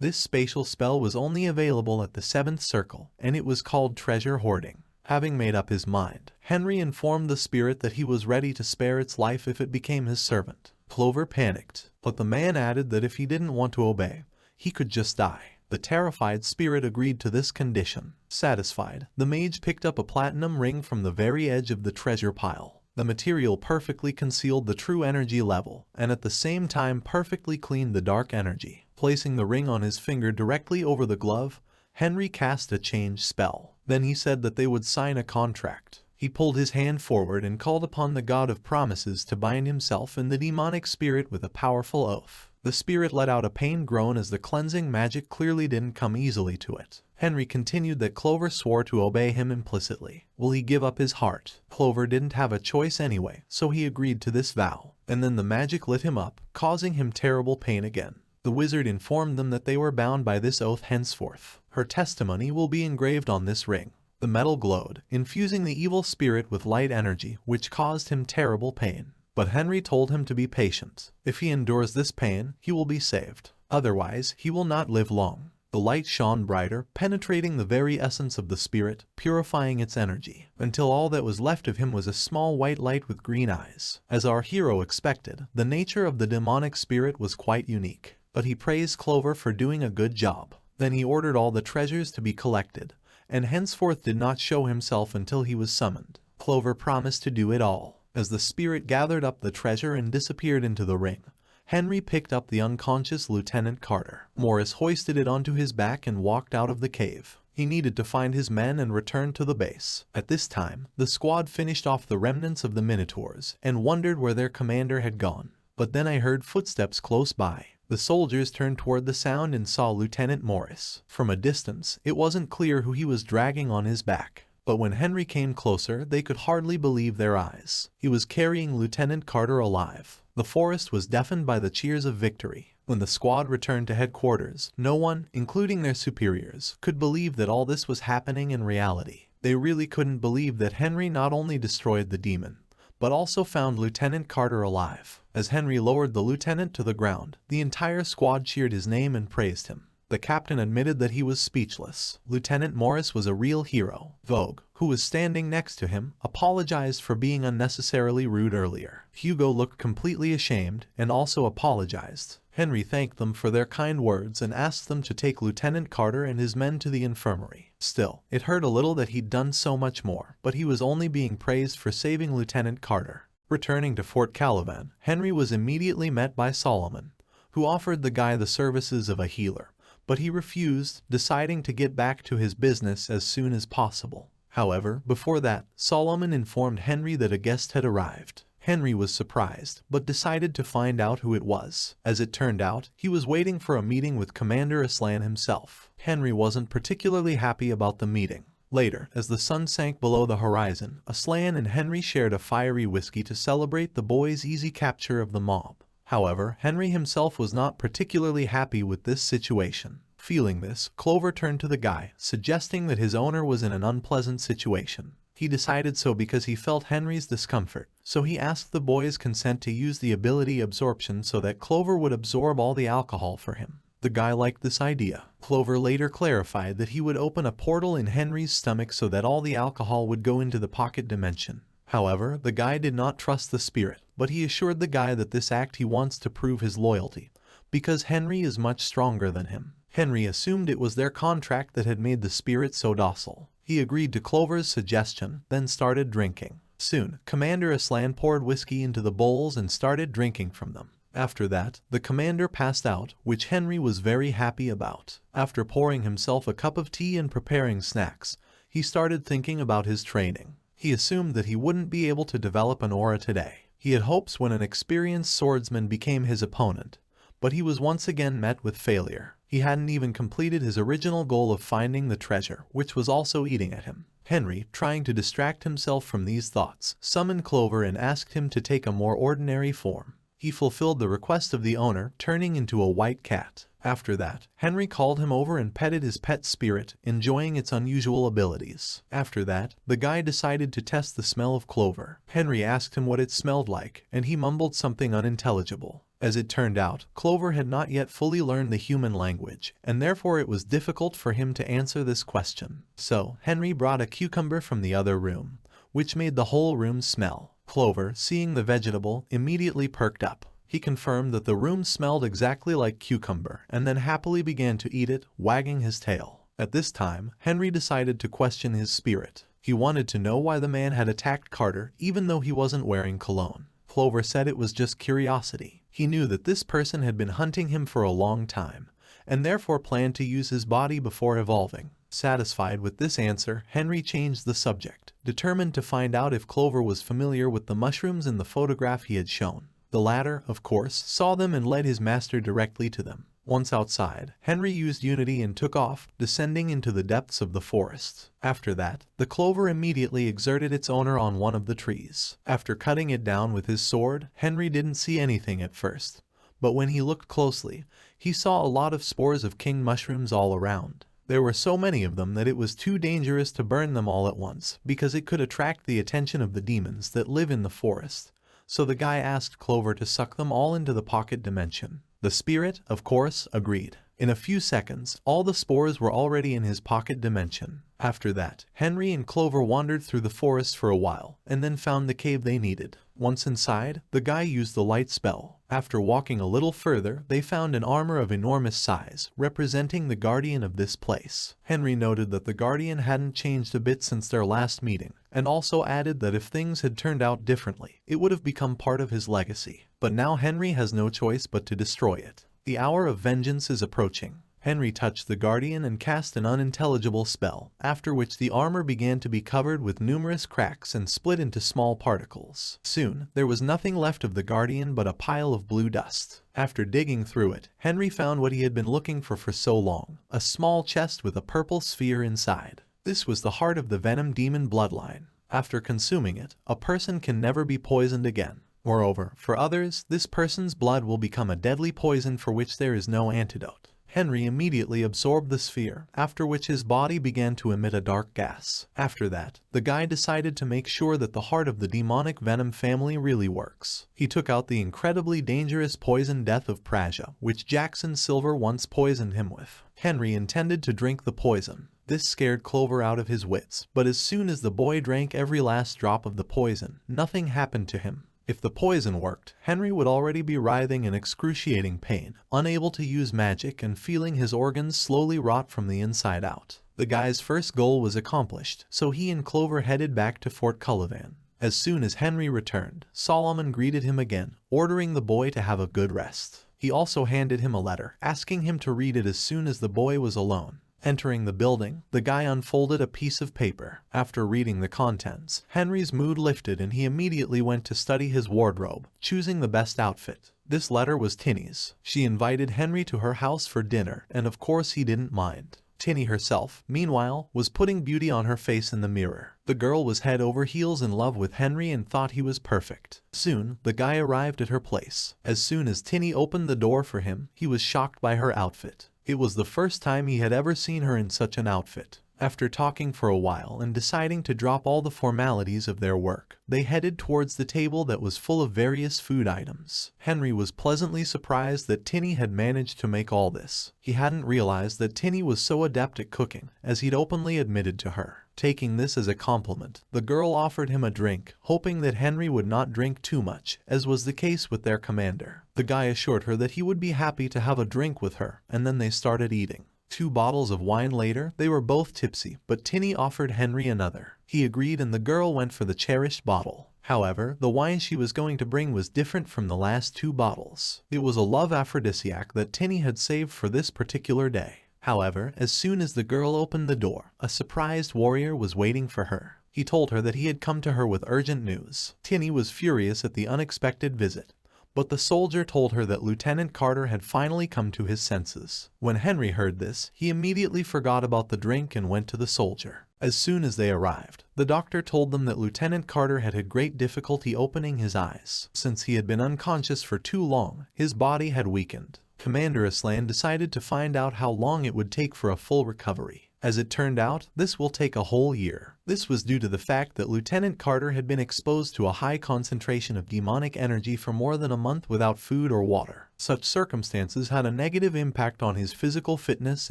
This spatial spell was only available at the 7th circle, and it was called treasure hoarding. Having made up his mind, Henry informed the spirit that he was ready to spare its life if it became his servant. Clover panicked, but the man added that if he didn't want to obey, he could just die. The terrified spirit agreed to this condition. Satisfied, the mage picked up a platinum ring from the very edge of the treasure pile. The material perfectly concealed the true energy level, and at the same time perfectly cleaned the dark energy. Placing the ring on his finger directly over the glove, Henry cast a change spell. Then he said that they would sign a contract. He pulled his hand forward and called upon the god of promises to bind himself and the demonic spirit with a powerful oath. The spirit let out a pained groan as the cleansing magic clearly didn't come easily to it. Henry continued that Clover swore to obey him implicitly. Will he give up his heart? Clover didn't have a choice anyway, so he agreed to this vow. And then the magic lit him up, causing him terrible pain again. The wizard informed them that they were bound by this oath henceforth. Her testimony will be engraved on this ring. The metal glowed, infusing the evil spirit with light energy, which caused him terrible pain. But Henry told him to be patient. If he endures this pain, he will be saved. Otherwise, he will not live long. The light shone brighter, penetrating the very essence of the spirit, purifying its energy, until all that was left of him was a small white light with green eyes. As our hero expected, the nature of the demonic spirit was quite unique. But he praised Clover for doing a good job. Then he ordered all the treasures to be collected, and henceforth did not show himself until he was summoned. Clover promised to do it all. As the spirit gathered up the treasure and disappeared into the ring, Henry picked up the unconscious Lieutenant Carter. Morris hoisted it onto his back and walked out of the cave. He needed to find his men and return to the base. At this time, the squad finished off the remnants of the Minotaurs and wondered where their commander had gone. But then I heard footsteps close by. The soldiers turned toward the sound and saw Lieutenant Morris. From a distance, it wasn't clear who he was dragging on his back. But when Henry came closer, they could hardly believe their eyes. He was carrying Lieutenant Carter alive. The forest was deafened by the cheers of victory. When the squad returned to headquarters, no one, including their superiors, could believe that all this was happening in reality. They really couldn't believe that Henry not only destroyed the demon, but also found Lieutenant Carter alive. As Henry lowered the lieutenant to the ground, the entire squad cheered his name and praised him. The captain admitted that he was speechless. Lieutenant Morris was a real hero. Vogue, who was standing next to him, apologized for being unnecessarily rude earlier. Hugo looked completely ashamed and also apologized. Henry thanked them for their kind words and asked them to take Lieutenant Carter and his men to the infirmary. Still, it hurt a little that he'd done so much more, but he was only being praised for saving Lieutenant Carter. Returning to Fort Caliban, Henry was immediately met by Solomon, who offered the guy the services of a healer. But he refused, deciding to get back to his business as soon as possible. However, before that, Solomon informed Henry that a guest had arrived. Henry was surprised, but decided to find out who it was. As it turned out, he was waiting for a meeting with Commander Aslan himself. Henry wasn't particularly happy about the meeting. Later, as the sun sank below the horizon, Aslan and Henry shared a fiery whiskey to celebrate the boys' easy capture of the mob. However, Henry himself was not particularly happy with this situation. Feeling this, Clover turned to the guy, suggesting that his owner was in an unpleasant situation. He decided so because he felt Henry's discomfort, so he asked the boys' consent to use the ability absorption so that Clover would absorb all the alcohol for him. The guy liked this idea. Clover later clarified that he would open a portal in Henry's stomach so that all the alcohol would go into the pocket dimension. However, the guy did not trust the spirit, but he assured the guy that this act he wants to prove his loyalty, because Henry is much stronger than him. Henry assumed it was their contract that had made the spirit so docile. He agreed to Clover's suggestion, then started drinking. Soon, Commander Aslan poured whiskey into the bowls and started drinking from them. After that, the commander passed out, which Henry was very happy about. After pouring himself a cup of tea and preparing snacks, he started thinking about his training. He assumed that he wouldn't be able to develop an aura today. He had hopes when an experienced swordsman became his opponent, but he was once again met with failure. He hadn't even completed his original goal of finding the treasure, which was also eating at him. Henry, trying to distract himself from these thoughts, summoned Clover and asked him to take a more ordinary form. He fulfilled the request of the owner, turning into a white cat. After that, Henry called him over and petted his pet spirit, enjoying its unusual abilities. After that, the guy decided to test the smell of Clover. Henry asked him what it smelled like, and he mumbled something unintelligible. As it turned out, Clover had not yet fully learned the human language, and therefore it was difficult for him to answer this question. So, Henry brought a cucumber from the other room, which made the whole room smell. Clover, seeing the vegetable, immediately perked up. He confirmed that the room smelled exactly like cucumber, and then happily began to eat it, wagging his tail. At this time, Henry decided to question his spirit. He wanted to know why the man had attacked Carter, even though he wasn't wearing cologne. Clover said it was just curiosity. He knew that this person had been hunting him for a long time, and therefore planned to use his body before evolving. Satisfied with this answer, Henry changed the subject, determined to find out if Clover was familiar with the mushrooms in the photograph he had shown. The latter, of course, saw them and led his master directly to them. Once outside, Henry used Unity and took off, descending into the depths of the forest. After that, the clover immediately exerted its owner on one of the trees. After cutting it down with his sword, Henry didn't see anything at first, but when he looked closely, he saw a lot of spores of king mushrooms all around. There were so many of them that it was too dangerous to burn them all at once, because it could attract the attention of the demons that live in the forest. So the guy asked Clover to suck them all into the pocket dimension. The spirit, of course, agreed. In a few seconds, all the spores were already in his pocket dimension. After that, Henry and Clover wandered through the forest for a while, and then found the cave they needed. Once inside, the guy used the light spell. After walking a little further, they found an armor of enormous size, representing the guardian of this place. Henry noted that the guardian hadn't changed a bit since their last meeting, and also added that if things had turned out differently, it would have become part of his legacy. But now Henry has no choice but to destroy it. The hour of vengeance is approaching. Henry touched the guardian and cast an unintelligible spell, after which the armor began to be covered with numerous cracks and split into small particles. Soon, there was nothing left of the guardian but a pile of blue dust. After digging through it, Henry found what he had been looking for so long, a small chest with a purple sphere inside. This was the heart of the venom demon bloodline. After consuming it, a person can never be poisoned again. Moreover, for others, this person's blood will become a deadly poison for which there is no antidote. Henry immediately absorbed the sphere, after which his body began to emit a dark gas. After that, the guy decided to make sure that the heart of the demonic venom family really works. He took out the incredibly dangerous poison death of Praja, which Jackson Silver once poisoned him with. Henry intended to drink the poison. This scared Clover out of his wits, but as soon as the boy drank every last drop of the poison, nothing happened to him. If the poison worked, Henry would already be writhing in excruciating pain, unable to use magic and feeling his organs slowly rot from the inside out. The guy's first goal was accomplished, so he and Clover headed back to Fort Cullivan. As soon as Henry returned, Solomon greeted him again, ordering the boy to have a good rest. He also handed him a letter, asking him to read it as soon as the boy was alone. Entering the building, the guy unfolded a piece of paper. After reading the contents, Henry's mood lifted and he immediately went to study his wardrobe, choosing the best outfit. This letter was Tinny's. She invited Henry to her house for dinner, and of course he didn't mind. Tinny herself, meanwhile, was putting beauty on her face in the mirror. The girl was head over heels in love with Henry and thought he was perfect. Soon, the guy arrived at her place. As soon as Tinny opened the door for him, he was shocked by her outfit. It was the first time he had ever seen her in such an outfit. After talking for a while and deciding to drop all the formalities of their work, they headed towards the table that was full of various food items. Henry was pleasantly surprised that Tinny had managed to make all this. He hadn't realized that Tinny was so adept at cooking, as he'd openly admitted to her. Taking this as a compliment, the girl offered him a drink, hoping that Henry would not drink too much, as was the case with their commander. The guy assured her that he would be happy to have a drink with her, and then they started eating. 2 bottles of wine later, they were both tipsy, but Tinny offered Henry another. He agreed and the girl went for the cherished bottle. However, the wine she was going to bring was different from the last 2 bottles. It was a love aphrodisiac that Tinny had saved for this particular day. However, as soon as the girl opened the door, a surprised warrior was waiting for her. He told her that he had come to her with urgent news. Tinny was furious at the unexpected visit, but the soldier told her that Lieutenant Carter had finally come to his senses. When Henry heard this, he immediately forgot about the drink and went to the soldier. As soon as they arrived, the doctor told them that Lieutenant Carter had had great difficulty opening his eyes. Since he had been unconscious for too long, his body had weakened. Commander Aslan decided to find out how long it would take for a full recovery. As it turned out, this will take a whole year. This was due to the fact that Lieutenant Carter had been exposed to a high concentration of demonic energy for more than a month without food or water. Such circumstances had a negative impact on his physical fitness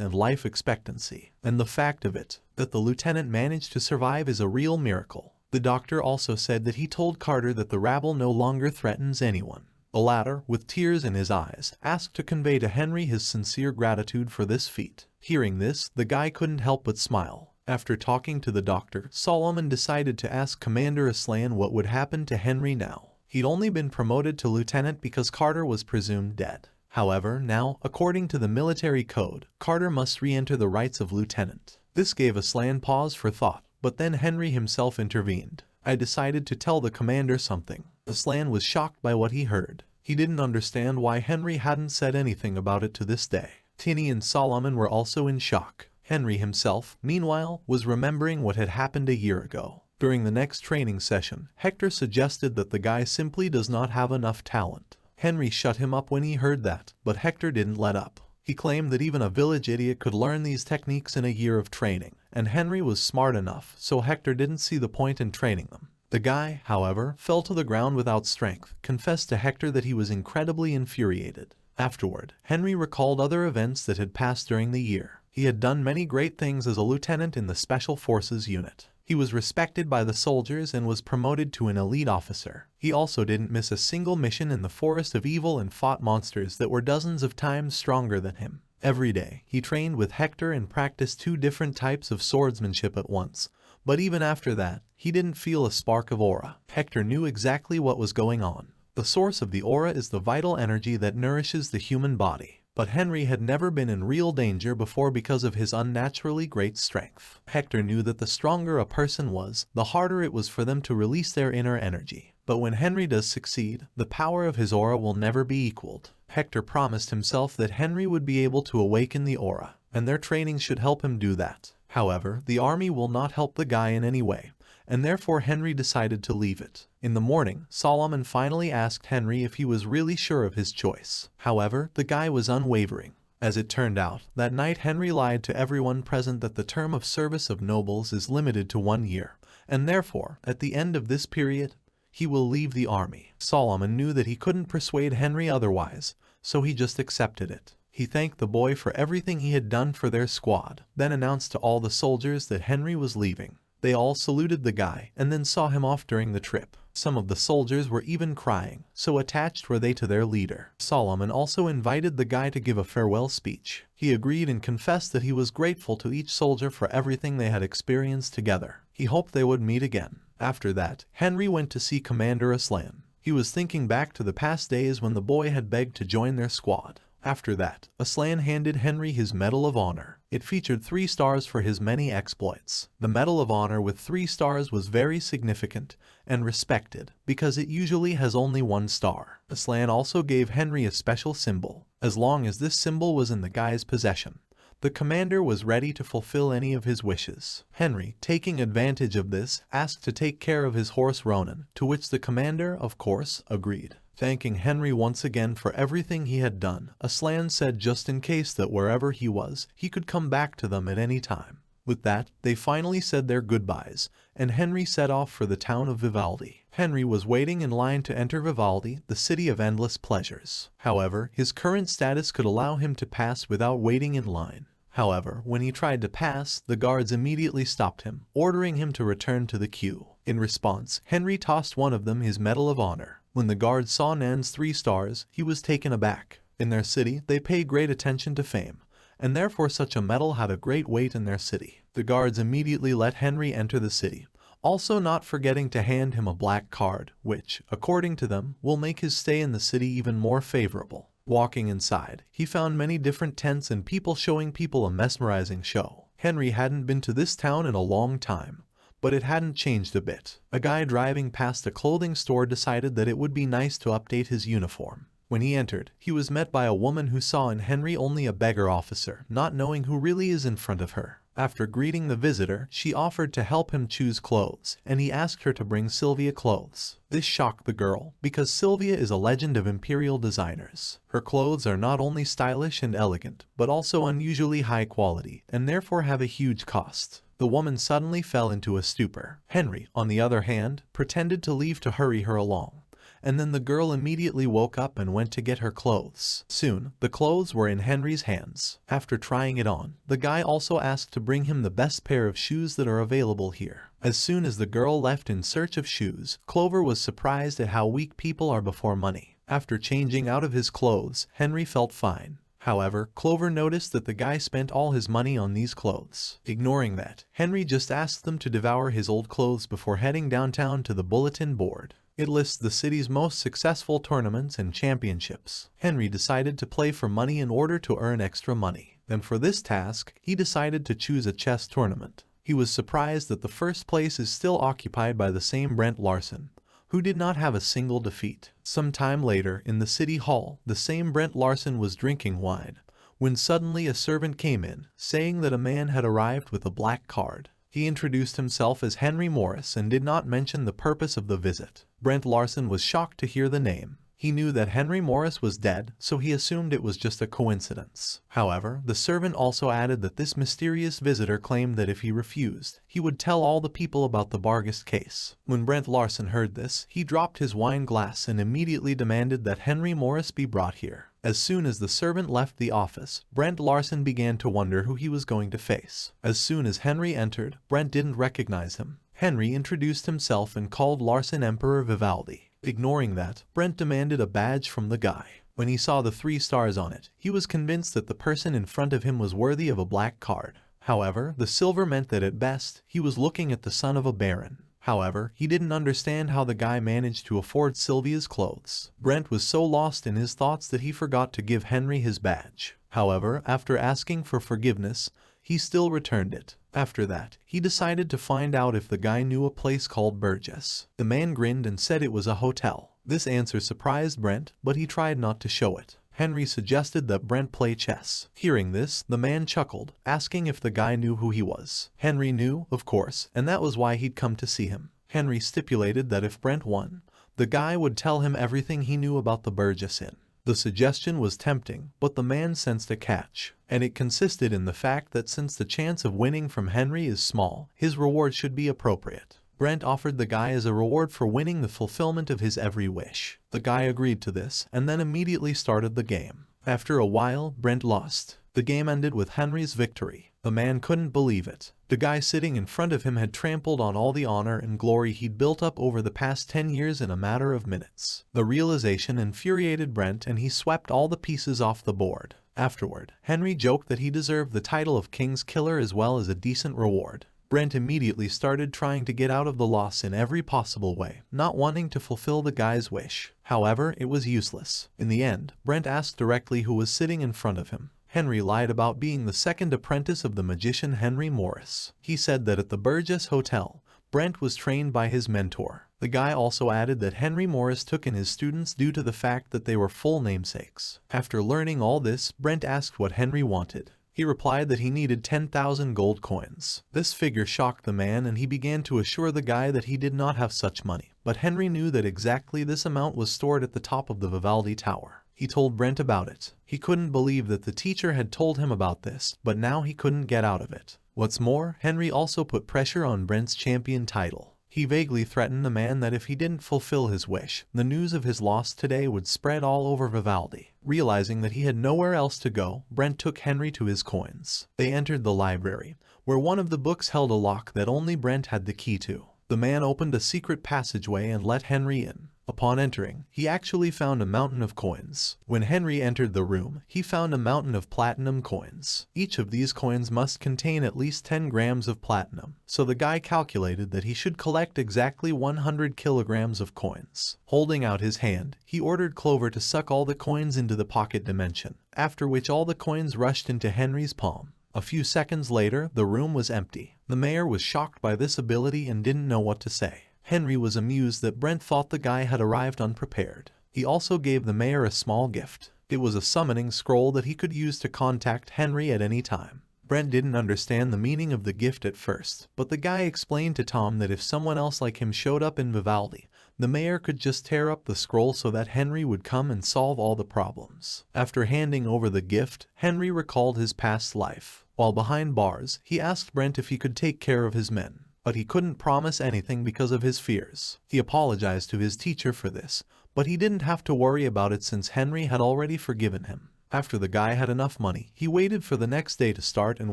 and life expectancy. And the fact of it, that the lieutenant managed to survive, is a real miracle. The doctor also said that he told Carter that the rabble no longer threatens anyone. The latter, with tears in his eyes, asked to convey to Henry his sincere gratitude for this feat. Hearing this, the guy couldn't help but smile. After talking to the doctor, Solomon decided to ask Commander Aslan what would happen to Henry now. He'd only been promoted to lieutenant because Carter was presumed dead. However, now, according to the military code, Carter must re-enter the rights of lieutenant. This gave Aslan pause for thought, but then Henry himself intervened. I decided to tell the commander something. Aslan was shocked by what he heard. He didn't understand why Henry hadn't said anything about it to this day. Tinny and Solomon were also in shock. Henry himself, meanwhile, was remembering what had happened a year ago. During the next training session, Hector suggested that the guy simply does not have enough talent. Henry shut him up when he heard that, but Hector didn't let up. He claimed that even a village idiot could learn these techniques in a year of training, and Henry was smart enough, so Hector didn't see the point in training them. The guy, however, fell to the ground without strength, confessed to Hector that he was incredibly infuriated. Afterward, Henry recalled other events that had passed during the year. He had done many great things as a lieutenant in the Special Forces unit. He was respected by the soldiers and was promoted to an elite officer. He also didn't miss a single mission in the Forest of Evil and fought monsters that were dozens of times stronger than him. Every day, he trained with Hector and practiced 2 different types of swordsmanship at once. But even after that, he didn't feel a spark of aura. Hector knew exactly what was going on. The source of the aura is the vital energy that nourishes the human body. But Henry had never been in real danger before because of his unnaturally great strength. Hector knew that the stronger a person was, the harder it was for them to release their inner energy. But when Henry does succeed, the power of his aura will never be equaled. Hector promised himself that Henry would be able to awaken the aura, and their training should help him do that. However, the army will not help the guy in any way, and therefore Henry decided to leave it. In the morning, Solomon finally asked Henry if he was really sure of his choice. However, the guy was unwavering. As it turned out, that night Henry lied to everyone present that the term of service of nobles is limited to 1 year, and therefore, at the end of this period, he will leave the army. Solomon knew that he couldn't persuade Henry otherwise, so he just accepted it. He thanked the boy for everything he had done for their squad, then announced to all the soldiers that Henry was leaving. They all saluted the guy and then saw him off during the trip. Some of the soldiers were even crying, so attached were they to their leader. Solomon also invited the guy to give a farewell speech. He agreed and confessed that he was grateful to each soldier for everything they had experienced together. He hoped they would meet again. After that, Henry went to see Commander Aslan. He was thinking back to the past days when the boy had begged to join their squad. After that, Aslan handed Henry his Medal of Honor. It featured 3 stars for his many exploits. The Medal of Honor with 3 stars was very significant and respected because it usually has only 1 star. Aslan also gave Henry a special symbol. As long as this symbol was in the guy's possession, the commander was ready to fulfill any of his wishes. Henry, taking advantage of this, asked to take care of his horse Ronan, to which the commander, of course, agreed. Thanking Henry once again for everything he had done, Aslan said just in case that wherever he was, he could come back to them at any time. With that, they finally said their goodbyes, and Henry set off for the town of Vivaldi. Henry was waiting in line to enter Vivaldi, the city of endless pleasures. However, his current status could allow him to pass without waiting in line. However, when he tried to pass, the guards immediately stopped him, ordering him to return to the queue. In response, Henry tossed one of them his Medal of Honor. When the guards saw Nan's 3 stars, he was taken aback. In their city, they pay great attention to fame, and therefore such a medal had a great weight in their city. The guards immediately let Henry enter the city, also not forgetting to hand him a black card, which, according to them, will make his stay in the city even more favorable. Walking inside, he found many different tents and people showing people a mesmerizing show. Henry hadn't been to this town in a long time, but it hadn't changed a bit. A guy driving past a clothing store decided that it would be nice to update his uniform. When he entered, he was met by a woman who saw in Henry only a beggar officer, not knowing who really is in front of her. After greeting the visitor, she offered to help him choose clothes, and he asked her to bring Sylvia clothes. This shocked the girl, because Sylvia is a legend of imperial designers. Her clothes are not only stylish and elegant, but also unusually high quality, and therefore have a huge cost. The woman suddenly fell into a stupor. Henry, on the other hand, pretended to leave to hurry her along, and then the girl immediately woke up and went to get her clothes. Soon, the clothes were in Henry's hands. After trying it on, the guy also asked to bring him the best pair of shoes that are available here. As soon as the girl left in search of shoes, Clover was surprised at how weak people are before money. After changing out of his clothes, Henry felt fine. However, Clover noticed that the guy spent all his money on these clothes. Ignoring that, Henry just asked them to devour his old clothes before heading downtown to the bulletin board. It lists the city's most successful tournaments and championships. Henry decided to play for money in order to earn extra money. And for this task, he decided to choose a chess tournament. He was surprised that the first place is still occupied by the same Brent Larson, who did not have a single defeat. Some time later, in the city hall, the same Brent Larson was drinking wine, when suddenly a servant came in, saying that a man had arrived with a black card. He introduced himself as Henry Morris and did not mention the purpose of the visit. Brent Larson was shocked to hear the name. He knew that Henry Morris was dead, so he assumed it was just a coincidence. However, the servant also added that this mysterious visitor claimed that if he refused, he would tell all the people about the Vargas case. When Brent Larson heard this, he dropped his wine glass and immediately demanded that Henry Morris be brought here. As soon as the servant left the office, Brent Larson began to wonder who he was going to face. As soon as Henry entered, Brent didn't recognize him. Henry introduced himself and called Larson Emperor Vivaldi. Ignoring that, Brent demanded a badge from the guy. When he saw the 3 stars on it, he was convinced that the person in front of him was worthy of a black card. However, the silver meant that at best, he was looking at the son of a baron. However, he didn't understand how the guy managed to afford Sylvia's clothes. Brent was so lost in his thoughts that he forgot to give Henry his badge. However, after asking for forgiveness, he still returned it. After that, he decided to find out if the guy knew a place called Burgess. The man grinned and said it was a hotel. This answer surprised Brent, but he tried not to show it. Henry suggested that Brent play chess. Hearing this, the man chuckled, asking if the guy knew who he was. Henry knew, of course, and that was why he'd come to see him. Henry stipulated that if Brent won, the guy would tell him everything he knew about the Burgess Inn. The suggestion was tempting, but the man sensed a catch, and it consisted in the fact that since the chance of winning from Henry is small, his reward should be appropriate. Brent offered the guy as a reward for winning the fulfillment of his every wish. The guy agreed to this, and then immediately started the game. After a while, Brent lost. The game ended with Henry's victory. The man couldn't believe it. The guy sitting in front of him had trampled on all the honor and glory he'd built up over the past 10 years in a matter of minutes. The realization infuriated Brent and he swept all the pieces off the board. Afterward, Henry joked that he deserved the title of King's Killer as well as a decent reward. Brent immediately started trying to get out of the loss in every possible way, not wanting to fulfill the guy's wish. However, it was useless. In the end, Brent asked directly who was sitting in front of him. Henry lied about being the second apprentice of the magician Henry Morris. He said that at the Burgess Hotel, Brent was trained by his mentor. The guy also added that Henry Morris took in his students due to the fact that they were full namesakes. After learning all this, Brent asked what Henry wanted. He replied that he needed 10,000 gold coins. This figure shocked the man and he began to assure the guy that he did not have such money. But Henry knew that exactly this amount was stored at the top of the Vivaldi Tower. He told Brent about it. He couldn't believe that the teacher had told him about this, but now he couldn't get out of it. What's more, Henry also put pressure on Brent's champion title. He vaguely threatened the man that if he didn't fulfill his wish, the news of his loss today would spread all over Vivaldi. Realizing that he had nowhere else to go, Brent took Henry to his coins. They entered the library, where one of the books held a lock that only Brent had the key to. The man opened a secret passageway and let Henry in. Upon entering, he actually found a mountain of coins. When Henry entered the room, he found a mountain of platinum coins. Each of these coins must contain at least 10 grams of platinum, so the guy calculated that he should collect exactly 100 kilograms of coins. Holding out his hand, he ordered Clover to suck all the coins into the pocket dimension, after which all the coins rushed into Henry's palm. A few seconds later, the room was empty. The mayor was shocked by this ability and didn't know what to say. Henry was amused that Brent thought the guy had arrived unprepared. He also gave the mayor a small gift. It was a summoning scroll that he could use to contact Henry at any time. Brent didn't understand the meaning of the gift at first, but the guy explained to Tom that if someone else like him showed up in Vivaldi, the mayor could just tear up the scroll so that Henry would come and solve all the problems. After handing over the gift, Henry recalled his past life. While behind bars, he asked Brent if he could take care of his men, but he couldn't promise anything because of his fears. He apologized to his teacher for this, but he didn't have to worry about it since Henry had already forgiven him. After the guy had enough money, he waited for the next day to start and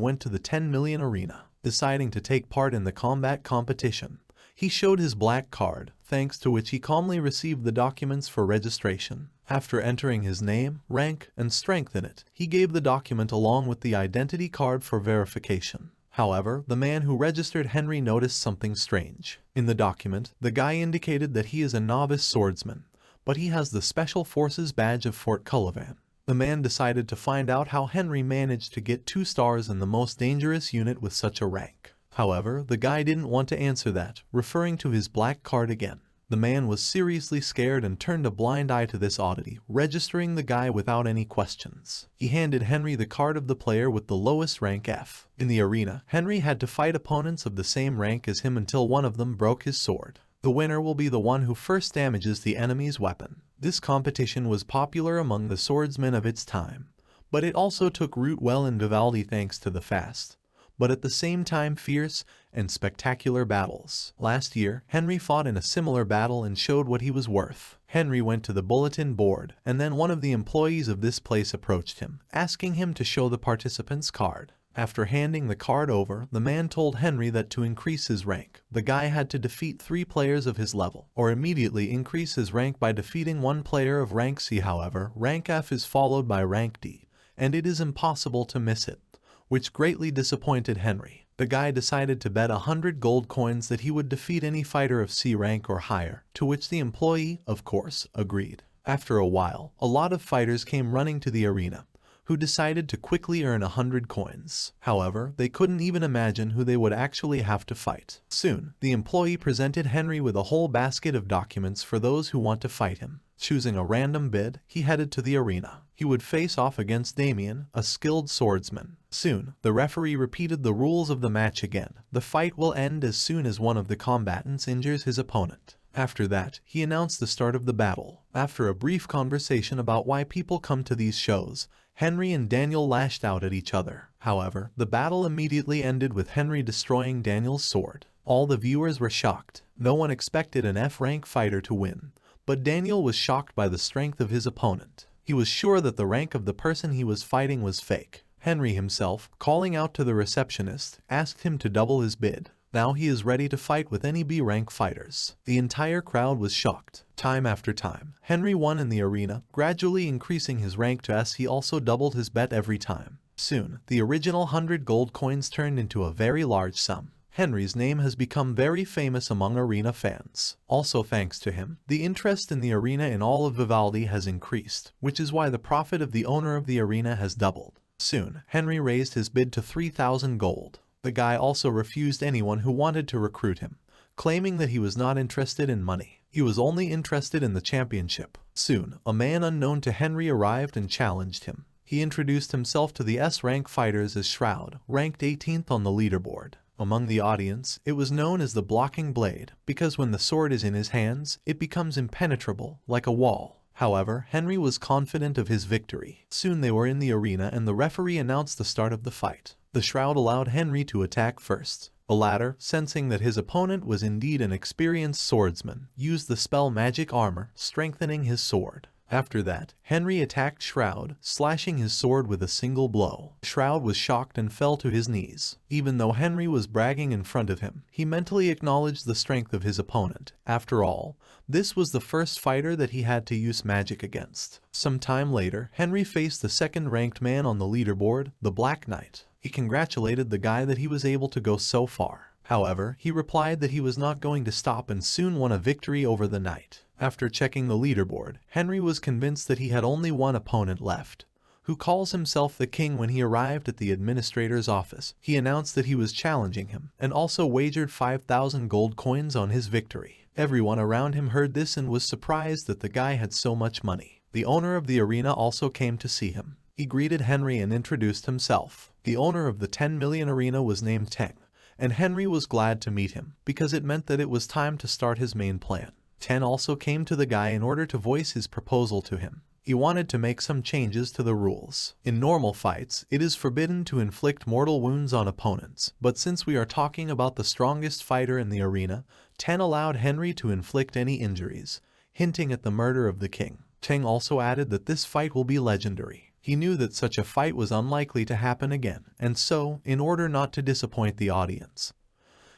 went to the 10 million arena. Deciding to take part in the combat competition, he showed his black card, thanks to which he calmly received the documents for registration. After entering his name, rank, and strength in it, he gave the document along with the identity card for verification. However, the man who registered Henry noticed something strange. In the document, the guy indicated that he is a novice swordsman, but he has the Special Forces badge of Fort Cullivan. The man decided to find out how Henry managed to get 2 stars in the most dangerous unit with such a rank. However, the guy didn't want to answer that, referring to his black card again. The man was seriously scared and turned a blind eye to this oddity, registering the guy without any questions. He handed Henry the card of the player with the lowest rank F. In the arena, Henry had to fight opponents of the same rank as him until one of them broke his sword. The winner will be the one who first damages the enemy's weapon. This competition was popular among the swordsmen of its time, but it also took root well in Vivaldi thanks to the fast, but at the same time fierce and spectacular battles. Last year, Henry fought in a similar battle and showed what he was worth. Henry went to the bulletin board, and then one of the employees of this place approached him, asking him to show the participant's card. After handing the card over, the man told Henry that to increase his rank, the guy had to defeat 3 players of his level, or immediately increase his rank by defeating 1 player of rank C. However, rank F is followed by rank D, and it is impossible to miss it, which greatly disappointed Henry. The guy decided to bet 100 gold coins that he would defeat any fighter of C rank or higher, to which the employee, of course, agreed. After a while, a lot of fighters came running to the arena, who decided to quickly earn 100 coins. However, they couldn't even imagine who they would actually have to fight. Soon, the employee presented Henry with a whole basket of documents for those who want to fight him. Choosing a random bid, he headed to the arena. He would face off against Damien, a skilled swordsman. Soon, the referee repeated the rules of the match again. The fight will end as soon as one of the combatants injures his opponent. After that, he announced the start of the battle. After a brief conversation about why people come to these shows, Henry and Daniel lashed out at each other. However, the battle immediately ended with Henry destroying Daniel's sword. All the viewers were shocked. No one expected an F-rank fighter to win, but Daniel was shocked by the strength of his opponent. He was sure that the rank of the person he was fighting was fake. Henry himself, calling out to the receptionist, asked him to double his bid. Now he is ready to fight with any B-rank fighters. The entire crowd was shocked. Time after time, Henry won in the arena, gradually increasing his rank to S. He also doubled his bet every time. Soon, the original 100 gold coins turned into a very large sum. Henry's name has become very famous among arena fans. Also thanks to him, the interest in the arena in all of Vivaldi has increased, which is why the profit of the owner of the arena has doubled. Soon, Henry raised his bid to 3,000 gold. The guy also refused anyone who wanted to recruit him, claiming that he was not interested in money. He was only interested in the championship. Soon, a man unknown to Henry arrived and challenged him. He introduced himself to the S-rank fighters as Shroud, ranked 18th on the leaderboard. Among the audience, it was known as the blocking blade, because when the sword is in his hands, it becomes impenetrable, like a wall. However, Henry was confident of his victory. Soon they were in the arena and the referee announced the start of the fight. The Shroud allowed Henry to attack first. The latter, sensing that his opponent was indeed an experienced swordsman, used the spell Magic Armor, strengthening his sword. After that, Henry attacked Shroud, slashing his sword with a single blow. Shroud was shocked and fell to his knees. Even though Henry was bragging in front of him, he mentally acknowledged the strength of his opponent. After all, this was the first fighter that he had to use magic against. Some time later, Henry faced the second-ranked man on the leaderboard, the Black Knight. He congratulated the guy that he was able to go so far. However, he replied that he was not going to stop and soon won a victory over the knight. After checking the leaderboard, Henry was convinced that he had only one opponent left, who calls himself the king. When he arrived at the administrator's office, he announced that he was challenging him, and also wagered 5,000 gold coins on his victory. Everyone around him heard this and was surprised that the guy had so much money. The owner of the arena also came to see him. He greeted Henry and introduced himself. The owner of the 10 million arena was named Teng, and Henry was glad to meet him because it meant that it was time to start his main plan. Ten also came to the guy in order to voice his proposal to him. He wanted to make some changes to the rules. In normal fights, it is forbidden to inflict mortal wounds on opponents, but since we are talking about the strongest fighter in the arena, Ten allowed Henry to inflict any injuries, hinting at the murder of the king. Teng also added that this fight will be legendary. He knew that such a fight was unlikely to happen again, and so, in order not to disappoint the audience,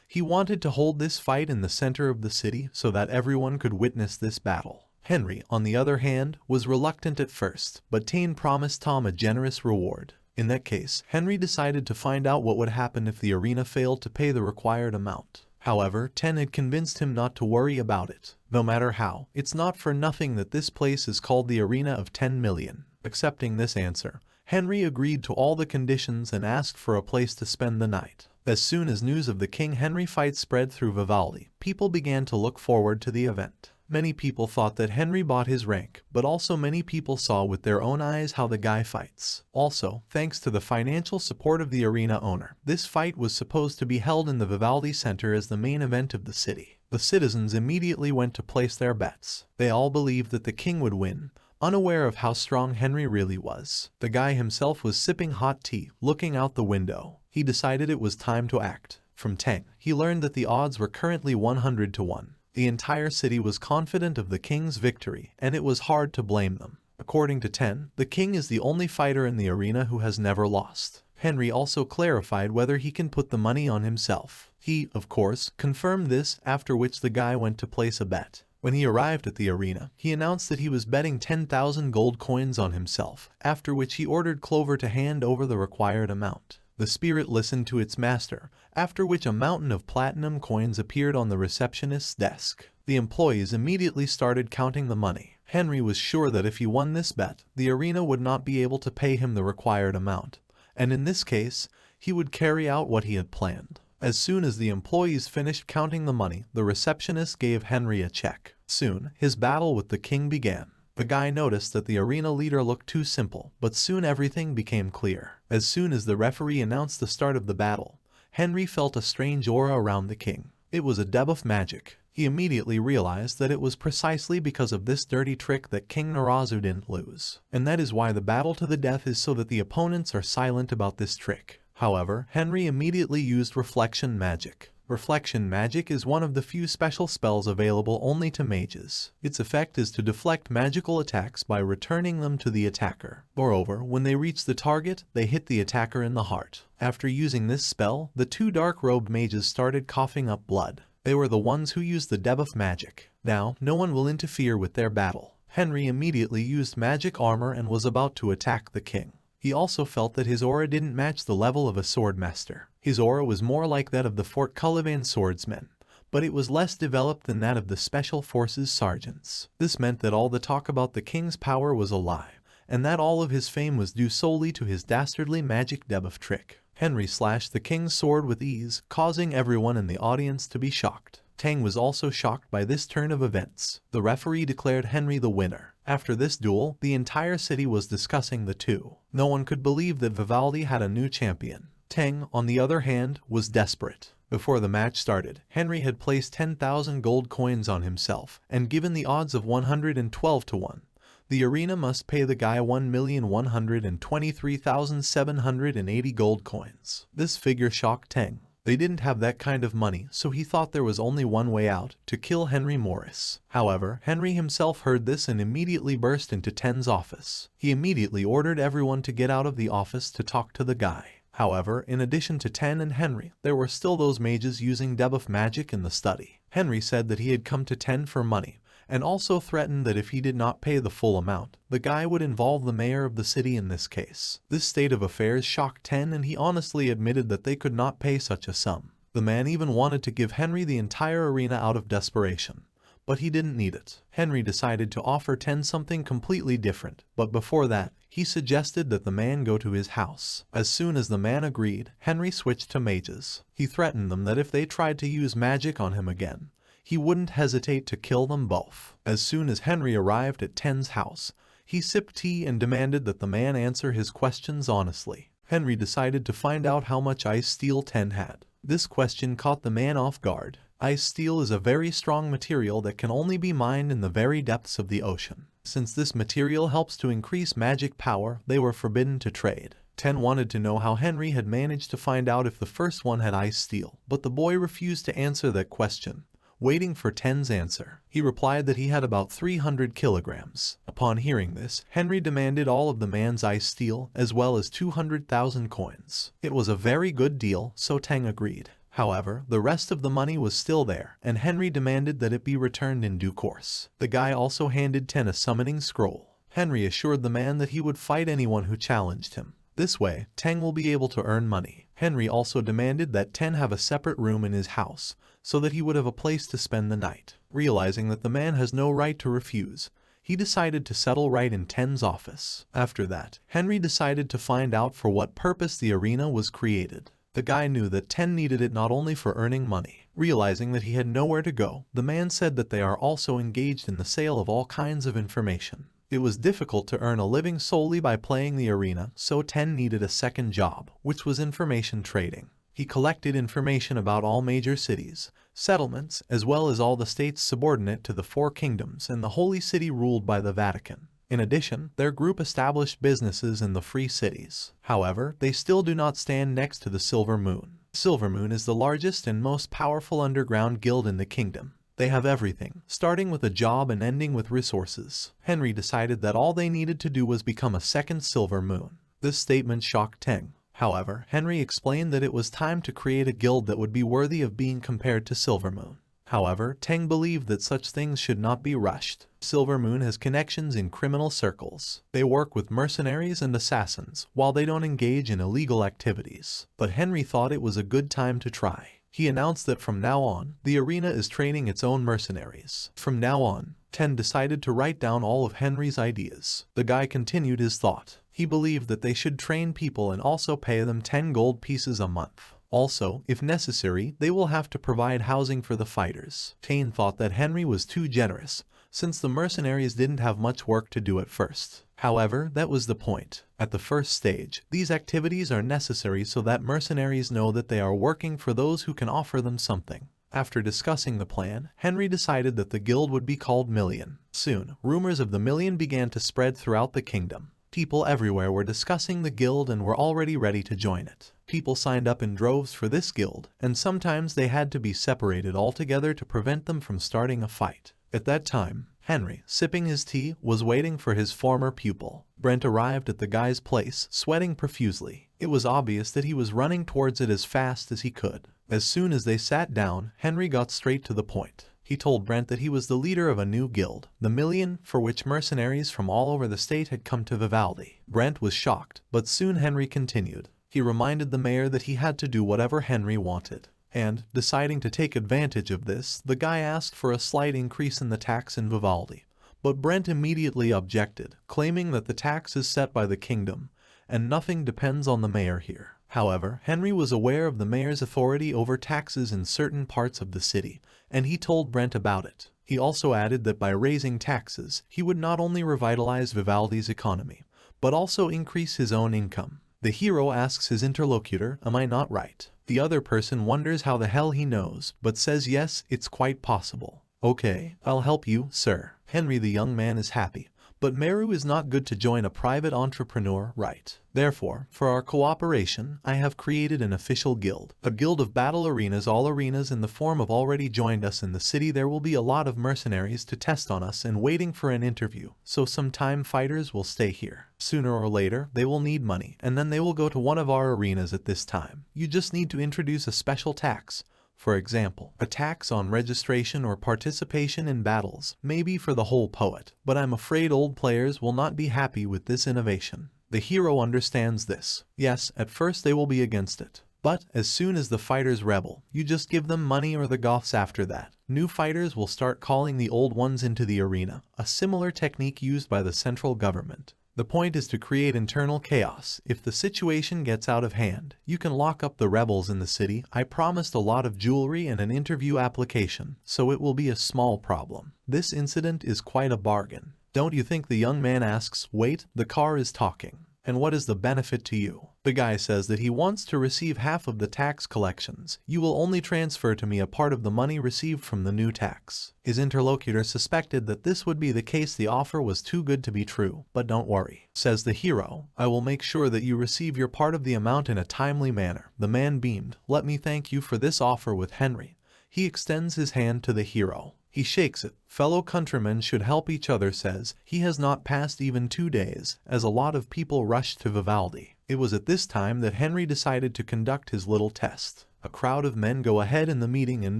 he wanted to hold this fight in the center of the city so that everyone could witness this battle. Henry, on the other hand, was reluctant at first, but Tane promised Tom a generous reward. In that case, Henry decided to find out what would happen if the arena failed to pay the required amount. However, Ten had convinced him not to worry about it. No matter how, it's not for nothing that this place is called the Arena of 10 Million. Accepting this answer, Henry agreed to all the conditions and asked for a place to spend the night. As soon as news of the King Henry fight spread through Vivaldi, people began to look forward to the event. Many people thought that Henry bought his rank, but also many people saw with their own eyes how the guy fights. Also, thanks to the financial support of the arena owner, this fight was supposed to be held in the Vivaldi Center as the main event of the city. The citizens immediately went to place their bets. They all believed that the king would win, unaware of how strong Henry really was. The guy himself was sipping hot tea, looking out the window. He decided it was time to act. From Teng, he learned that the odds were currently 100 to 1. The entire city was confident of the king's victory, and it was hard to blame them. According to Ten, the king is the only fighter in the arena who has never lost. Henry also clarified whether he can put the money on himself. He, of course, confirmed this, after which the guy went to place a bet. When he arrived at the arena, he announced that he was betting 10,000 gold coins on himself, after which he ordered Clover to hand over the required amount. The spirit listened to its master, after which a mountain of platinum coins appeared on the receptionist's desk. The employees immediately started counting the money. Henry was sure that if he won this bet, the arena would not be able to pay him the required amount, and in this case, he would carry out what he had planned. As soon as the employees finished counting the money, the receptionist gave Henry a check. Soon, his battle with the king began. The guy noticed that the arena leader looked too simple, but soon everything became clear. As soon as the referee announced the start of the battle, Henry felt a strange aura around the king. It was a debuff magic. He immediately realized that it was precisely because of this dirty trick that King Narazu didn't lose. And that is why the battle to the death is so that the opponents are silent about this trick. However, Henry immediately used reflection magic. Reflection magic is one of the few special spells available only to mages. Its effect is to deflect magical attacks by returning them to the attacker. Moreover, when they reach the target, they hit the attacker in the heart. After using this spell, the two dark-robed mages started coughing up blood. They were the ones who used the debuff magic. Now, no one will interfere with their battle. Henry immediately used magic armor and was about to attack the king. He also felt that his aura didn't match the level of a swordmaster. His aura was more like that of the Fort Cullivan swordsman, but it was less developed than that of the Special Forces sergeants. This meant that all the talk about the king's power was a lie, and that all of his fame was due solely to his dastardly magic debuff trick. Henry slashed the king's sword with ease, causing everyone in the audience to be shocked. Tang was also shocked by this turn of events. The referee declared Henry the winner. After this duel, the entire city was discussing the two. No one could believe that Vivaldi had a new champion. Tang, on the other hand, was desperate. Before the match started, Henry had placed 10,000 gold coins on himself, and given the odds of 112 to 1. The arena must pay the guy 1,123,780 gold coins. This figure shocked Tang. They didn't have that kind of money, so he thought there was only one way out, to kill Henry Morris. However, Henry himself heard this and immediately burst into Ten's office. He immediately ordered everyone to get out of the office to talk to the guy. However, in addition to Ten and Henry, there were still those mages using debuff magic in the study. Henry said that he had come to Ten for money, and also threatened that if he did not pay the full amount, the guy would involve the mayor of the city in this case. This state of affairs shocked Ten, and he honestly admitted that they could not pay such a sum. The man even wanted to give Henry the entire arena out of desperation, but he didn't need it. Henry decided to offer Ten something completely different, but before that, he suggested that the man go to his house. As soon as the man agreed, Henry switched to mages. He threatened them that if they tried to use magic on him again, he wouldn't hesitate to kill them both. As soon as Henry arrived at Ten's house, He sipped tea and demanded that the man answer his questions honestly. Henry decided to find out how much ice steel Ten had. This question caught the man off guard. Ice steel is a very strong material that can only be mined in the very depths of the ocean. Since this material helps to increase magic power, they were forbidden to trade. Ten wanted to know how Henry had managed to find out if the first one had ice steel, but the boy refused to answer that question. Waiting for Ten's answer, he replied that he had about 300 kilograms. Upon hearing this, Henry demanded all of the man's ice steel, as well as 200,000 coins. It was a very good deal, so Teng agreed. However, the rest of the money was still there, and Henry demanded that it be returned in due course. The guy also handed Ten a summoning scroll. Henry assured the man that he would fight anyone who challenged him. This way, Teng will be able to earn money. Henry also demanded that Ten have a separate room in his house, so that he would have a place to spend the night. Realizing that the man has no right to refuse, he decided to settle right in Ten's office. After that, Henry decided to find out for what purpose the arena was created. The guy knew that Ten needed it not only for earning money. Realizing that he had nowhere to go, the man said that they are also engaged in the sale of all kinds of information. It was difficult to earn a living solely by playing the arena, so Ten needed a second job, which was information trading. He collected information about all major cities, settlements, as well as all the states subordinate to the Four Kingdoms and the Holy City ruled by the Vatican. In addition, their group established businesses in the free cities. However, they still do not stand next to the Silver Moon. Silver Moon is the largest and most powerful underground guild in the kingdom. They have everything, starting with a job and ending with resources. Henry decided that all they needed to do was become a second Silver Moon. This statement shocked Teng. However, Henry explained that it was time to create a guild that would be worthy of being compared to Silver Moon. However, Teng believed that such things should not be rushed. Silver Moon has connections in criminal circles. They work with mercenaries and assassins, while they don't engage in illegal activities. But Henry thought it was a good time to try. He announced that from now on, the arena is training its own mercenaries. From now on, Ten decided to write down all of Henry's ideas. The guy continued his thought. He believed that they should train people and also pay them 10 gold pieces a month. Also, if necessary, they will have to provide housing for the fighters. Ten thought that Henry was too generous, since the mercenaries didn't have much work to do at first. However, that was the point. At the first stage, these activities are necessary so that mercenaries know that they are working for those who can offer them something. After discussing the plan, Henry decided that the guild would be called Million. Soon, rumors of the Million began to spread throughout the kingdom. People everywhere were discussing the guild and were already ready to join it. People signed up in droves for this guild, and sometimes they had to be separated altogether to prevent them from starting a fight. At that time, Henry, sipping his tea, was waiting for his former pupil. Brent arrived at the guy's place, sweating profusely. It was obvious that he was running towards it as fast as he could. As soon as they sat down, Henry got straight to the point. He told Brent that he was the leader of a new guild, the Million, for which mercenaries from all over the state had come to Vivaldi. Brent was shocked, but soon Henry continued. He reminded the mayor that he had to do whatever Henry wanted. And, deciding to take advantage of this, the guy asked for a slight increase in the tax in Vivaldi. But Brent immediately objected, claiming that the tax is set by the kingdom, and nothing depends on the mayor here. However, Henry was aware of the mayor's authority over taxes in certain parts of the city, and he told Brent about it. He also added that by raising taxes, he would not only revitalize Vivaldi's economy, but also increase his own income. The hero asks his interlocutor, "Am I not right?" The other person wonders how the hell he knows, but says yes, it's quite possible. "Okay, I'll help you, sir." Henry the young man is happy. But Meru is not good to join a private entrepreneur, right? Therefore, for our cooperation, I have created an official guild. A guild of battle arenas, all arenas in the form of already joined us in the city. There will be a lot of mercenaries to test on us and waiting for an interview, so some time fighters will stay here. Sooner or later, they will need money, and then they will go to one of our arenas at this time. You just need to introduce a special tax. For example, a tax on registration or participation in battles, maybe for the whole poet, but I'm afraid old players will not be happy with this innovation. The hero understands this. Yes, at first they will be against it. But as soon as the fighters rebel, you just give them money or the Goths after that. New fighters will start calling the old ones into the arena, a similar technique used by the central government. The point is to create internal chaos. If the situation gets out of hand, you can lock up the rebels in the city. I promised a lot of jewelry and an interview application, so it will be a small problem. This incident is quite a bargain. Don't you think? The young man asks. Wait, the car is talking. And what is the benefit to you? The guy says that he wants to receive half of the tax collections. You will only transfer to me a part of the money received from the new tax. His interlocutor suspected that this would be the case. The offer was too good to be true. But don't worry, says the hero. I will make sure that you receive your part of the amount in a timely manner. The man beamed. Let me thank you for this offer. With Henry, he extends his hand to the hero. He shakes it. Fellow countrymen should help each other, says. He has not passed even 2 days, as a lot of people rushed to Vivaldi. It was at this time that Henry decided to conduct his little test. A crowd of men go ahead in the meeting and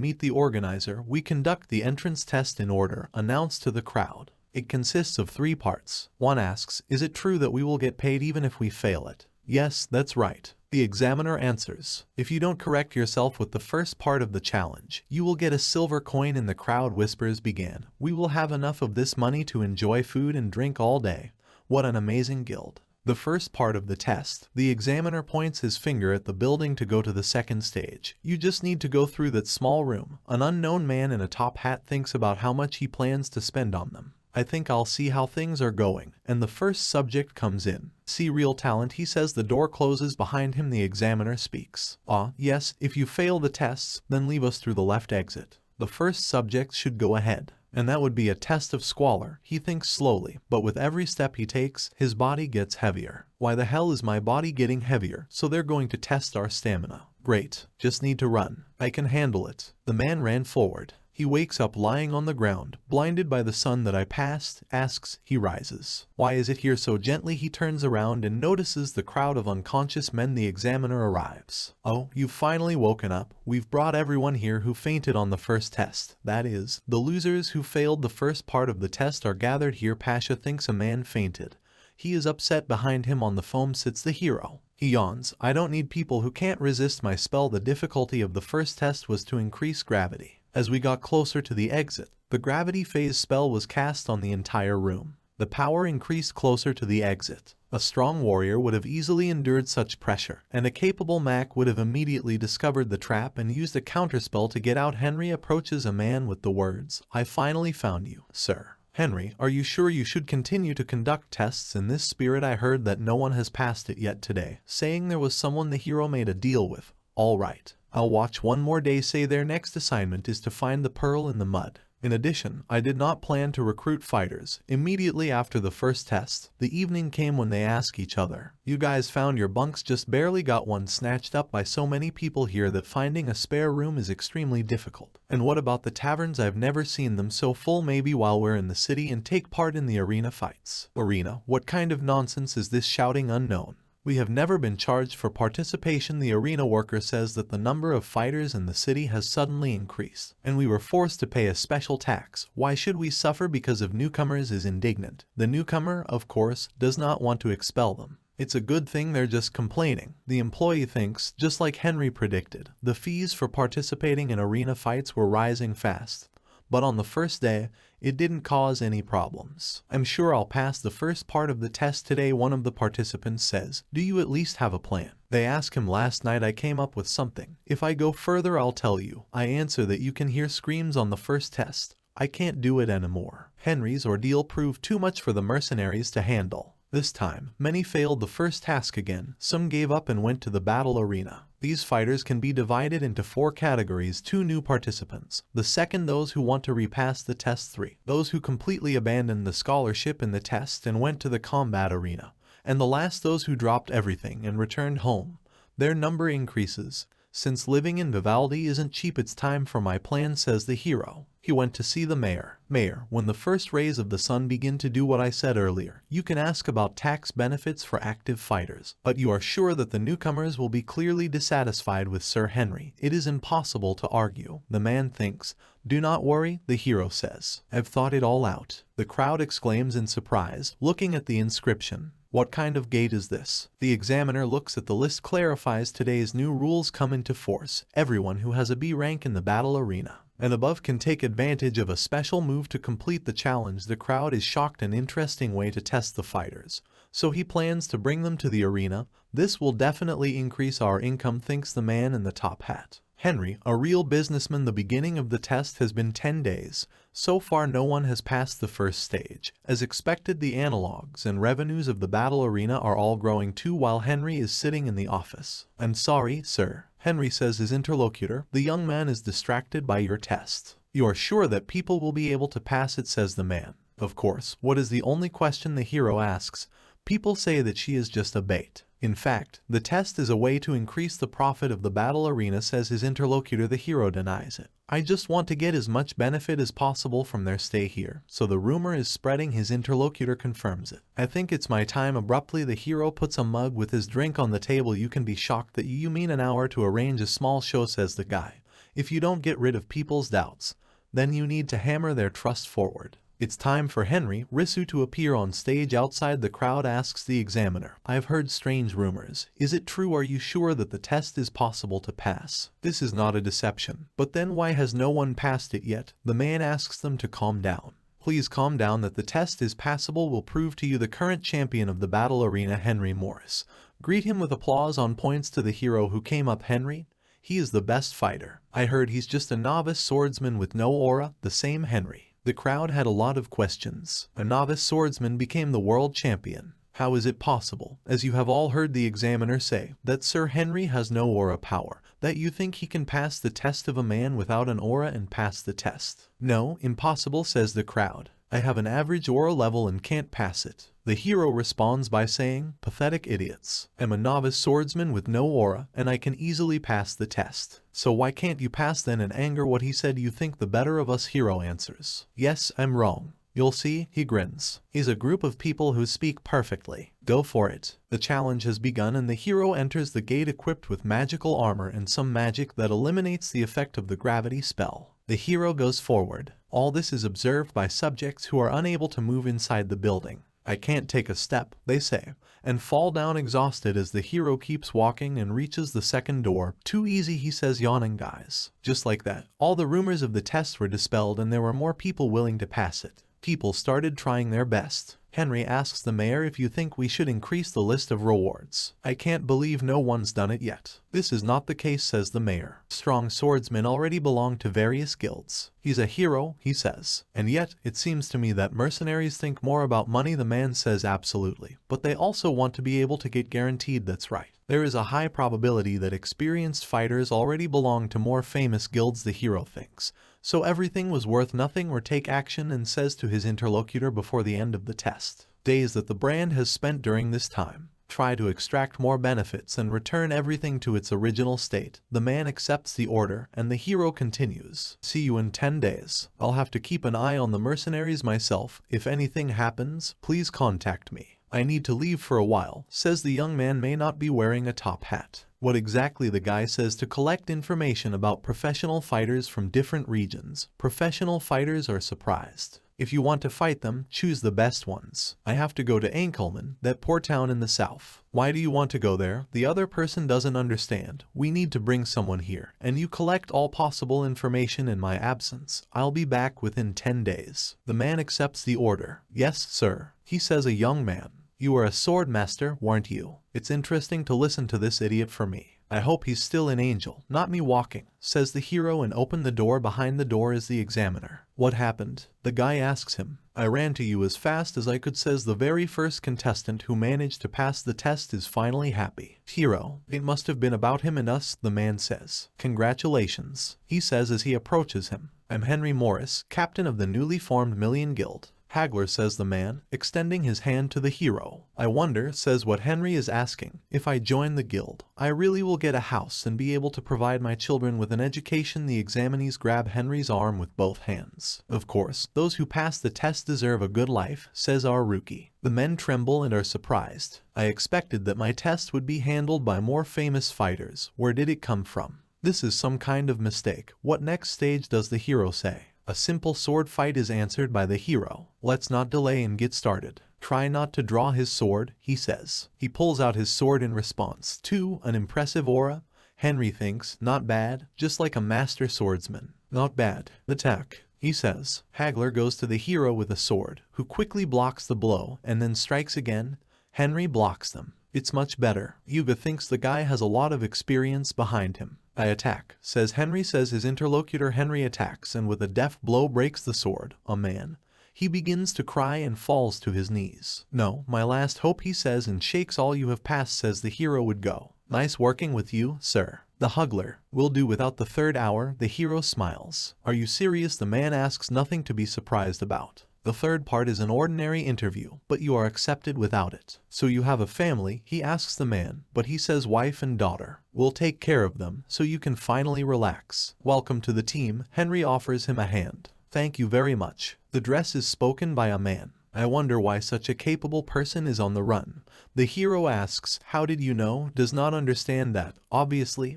meet the organizer. We conduct the entrance test in order, announced to the crowd. It consists of 3 parts. One asks, is it true that we will get paid even if we fail it? Yes, that's right. The examiner answers. If you don't correct yourself with the first part of the challenge, you will get a silver coin. In the crowd, whispers began. We will have enough of this money to enjoy food and drink all day. What an amazing guild. The first part of the test. The examiner points his finger at the building to go to the second stage. You just need to go through that small room. An unknown man in a top hat thinks about how much he plans to spend on them. I think I'll see how things are going. And the first subject comes in. See real talent, he says. The door closes behind him. The examiner speaks. Yes, if you fail the tests, then leave us through the left exit. The first subject should go ahead. And that would be a test of squalor. He thinks slowly, but with every step he takes, his body gets heavier. Why the hell is my body getting heavier? So they're going to test our stamina. Great. Just need to run. I can handle it. The man ran forward. He wakes up lying on the ground, blinded by the sun that I passed, asks. He rises. Why is it here so gently? He turns around and notices the crowd of unconscious men. The examiner arrives. Oh, you've finally woken up. We've brought everyone here who fainted on the first test. That is, the losers who failed the first part of the test are gathered here. Pasha thinks a man fainted. He is upset. Behind him on the foam sits the hero. He yawns. I don't need people who can't resist my spell. The difficulty of the first test was to increase gravity. As we got closer to the exit, the gravity phase spell was cast on the entire room. The power increased closer to the exit. A strong warrior would have easily endured such pressure, and a capable Mac would have immediately discovered the trap and used a counterspell to get out. Henry approaches a man with the words, I finally found you, sir. Henry, are you sure you should continue to conduct tests in this spirit? I heard that no one has passed it yet today. Saying there was someone the hero made a deal with. All right. I'll watch one more day. Say their next assignment is to find the pearl in the mud. In addition, I did not plan to recruit fighters. Immediately after the first test, the evening came when they asked each other, you guys found your bunks? Just barely got one snatched up by so many people here that finding a spare room is extremely difficult. And what about the taverns? I've never seen them so full. Maybe while we're in the city and take part in the arena fights. Arena? What kind of nonsense is this? Shouting unknown. We have never been charged for participation. The arena worker says that the number of fighters in the city has suddenly increased, and we were forced to pay a special tax. Why should we suffer because of newcomers? Is indignant. The newcomer, of course, does not want to expel them. It's a good thing they're just complaining. The employee thinks, just like Henry predicted, the fees for participating in arena fights were rising fast. But on the first day, it didn't cause any problems. I'm sure I'll pass the first part of the test today. One of the participants says, do you at least have a plan? They ask him. Last night I came up with something. If I go further I'll tell you. I answer that you can hear screams on the first test. I can't do it anymore. Henry's ordeal proved too much for the mercenaries to handle. This time, many failed the first task again. Some gave up and went to the battle arena. These fighters can be divided into 4 categories. 2 new participants. The second, those who want to repass the test. 3, those who completely abandoned the scholarship in the test and went to the combat arena. And the last, those who dropped everything and returned home. Their number increases. Since living in Vivaldi isn't cheap, it's time for my plan, says the hero. He went to see the mayor. Mayor, when the first rays of the sun begin to do what I said earlier, you can ask about tax benefits for active fighters. But you are sure that the newcomers will be clearly dissatisfied with Sir Henry. It is impossible to argue. The man thinks. Do not worry, the hero says. I've thought it all out. The crowd exclaims in surprise, looking at the inscription. What kind of gate is this? The examiner looks at the list. Clarifies today's new rules come into force. Everyone who has a B rank in the battle arena and above can take advantage of a special move to complete the challenge. The crowd is shocked. An interesting way to test the fighters. So he plans to bring them to the arena. This will definitely increase our income, thinks the man in the top hat. Henry, a real businessman. The beginning of the test has been 10 days. So far no one has passed the first stage. As expected, the analogs and revenues of the battle arena are all growing too while Henry is sitting in the office. "I'm sorry, sir," Henry says his interlocutor. "The young man is distracted by your test. You are sure that people will be able to pass it," says the man. Of course, what is the only question the hero asks? People say that she is just a bait. In fact, the test is a way to increase the profit of the battle arena, says his interlocutor. The hero denies it. "I just want to get as much benefit as possible from their stay here." So the rumor is spreading. His interlocutor confirms it. "I think it's my time." Abruptly, the hero puts a mug with his drink on the table. "You can be shocked that you mean an hour to arrange a small show," says the guy. "If you don't get rid of people's doubts, then you need to hammer their trust forward." It's time for Henry Risu to appear on stage. Outside, the crowd asks the examiner, "I've heard strange rumors. Is it true? Are you sure that the test is possible to pass? This is not a deception." "But then why has no one passed it yet?" The man asks them to calm down. "Please calm down. That the test is passable will prove to you." The current champion of the battle arena, Henry Morris. Greet him with applause. On points to the hero who came up. "Henry? He is the best fighter. I heard he's just a novice swordsman with no aura." The same Henry. The crowd had a lot of questions. A novice swordsman became the world champion. How is it possible? As you have all heard the examiner say, that Sir Henry has no aura power, that you think he can pass the test of a man without an aura and pass the test. "No, impossible," says the crowd. "I have an average aura level and can't pass it." The hero responds by saying, "Pathetic idiots. I'm a novice swordsman with no aura, and I can easily pass the test. So why can't you pass then?" In anger, "What he said, you think the better of us." Hero answers, "Yes, I'm wrong. You'll see." He grins. "He's a group of people who speak perfectly. Go for it." The challenge has begun and the hero enters the gate equipped with magical armor and some magic that eliminates the effect of the gravity spell. The hero goes forward. All this is observed by subjects who are unable to move inside the building. "I can't take a step," they say, and fall down exhausted as the hero keeps walking and reaches the second door. "Too easy," he says, yawning. "Guys." Just like that, all the rumors of the test were dispelled and there were more people willing to pass it. People started trying their best. Henry asks the mayor, "If you think we should increase the list of rewards." "I can't believe no one's done it yet." "This is not the case," says the mayor. "Strong swordsmen already belong to various guilds." "He's a hero," he says. "And yet, it seems to me that mercenaries think more about money." The man says, "Absolutely. But they also want to be able to get guaranteed." "That's right. There is a high probability that experienced fighters already belong to more famous guilds," the hero thinks. So everything was worth nothing. Or take action, and says to his interlocutor before the end of the test, "Days that the brand has spent during this time. Try to extract more benefits and return everything to its original state." The man accepts the order and the hero continues, "See you in 10 days. I'll have to keep an eye on the mercenaries myself. If anything happens, please contact me. I need to leave for a while," says the young man. May not be wearing a top hat. What exactly? The guy says, "To collect information about professional fighters from different regions. Professional fighters are surprised. If you want to fight them, choose the best ones. I have to go to Ankelman, that poor town in the south." "Why do you want to go there?" The other person doesn't understand. "We need to bring someone here, and you collect all possible information in my absence. I'll be back within 10 days. The man accepts the order. "Yes, sir." He says, "A young man. You were a sword master, weren't you? It's interesting to listen to this idiot for me. I hope he's still an angel, not me walking," says the hero and opened the door. Behind the door is the examiner. "What happened?" the guy asks him. "I ran to you as fast as I could," says the very first contestant who managed to pass the test is finally happy. Hero, "It must have been about him and us," the man says. "Congratulations," he says as he approaches him. "I'm Henry Morris, captain of the newly formed Million Guild." "Haggler," says the man, extending his hand to the hero. "I wonder," says what Henry is asking, "if I join the guild, I really will get a house and be able to provide my children with an education." The examinees grab Henry's arm with both hands. "Of course, those who pass the test deserve a good life," says our rookie. The men tremble and are surprised. "I expected that my test would be handled by more famous fighters. Where did it come from? This is some kind of mistake." "What next stage?" does the hero say. "A simple sword fight," is answered by the hero. "Let's not delay and get started." "Try not to draw his sword," he says. He pulls out his sword in response to an impressive aura. Henry thinks, "Not bad, just like a master swordsman." "Not bad. Attack," he says. Haggler goes to the hero with a sword, who quickly blocks the blow and then strikes again. Henry blocks them. "It's much better." Yuga thinks the guy has a lot of experience behind him. I attack, says Henry. Says his interlocutor. Henry attacks and with a deft blow breaks the sword. A man. He begins to cry and falls to his knees. No, my last hope, he says, and shakes. All you have passed, says the hero would go. Nice working with you, sir. The Huggler. Will do without the third hour, the hero smiles. Are you serious? The man asks. Nothing to be surprised about. The third part is an ordinary interview, but you are accepted without it. So you have a family, he asks the man, but he says wife and daughter. We'll take care of them, so you can finally relax. Welcome to the team. Henry offers him a hand. Thank you very much. The dress is spoken by a man. I wonder why such a capable person is on the run. The hero asks, how did you know? Does not understand that, obviously.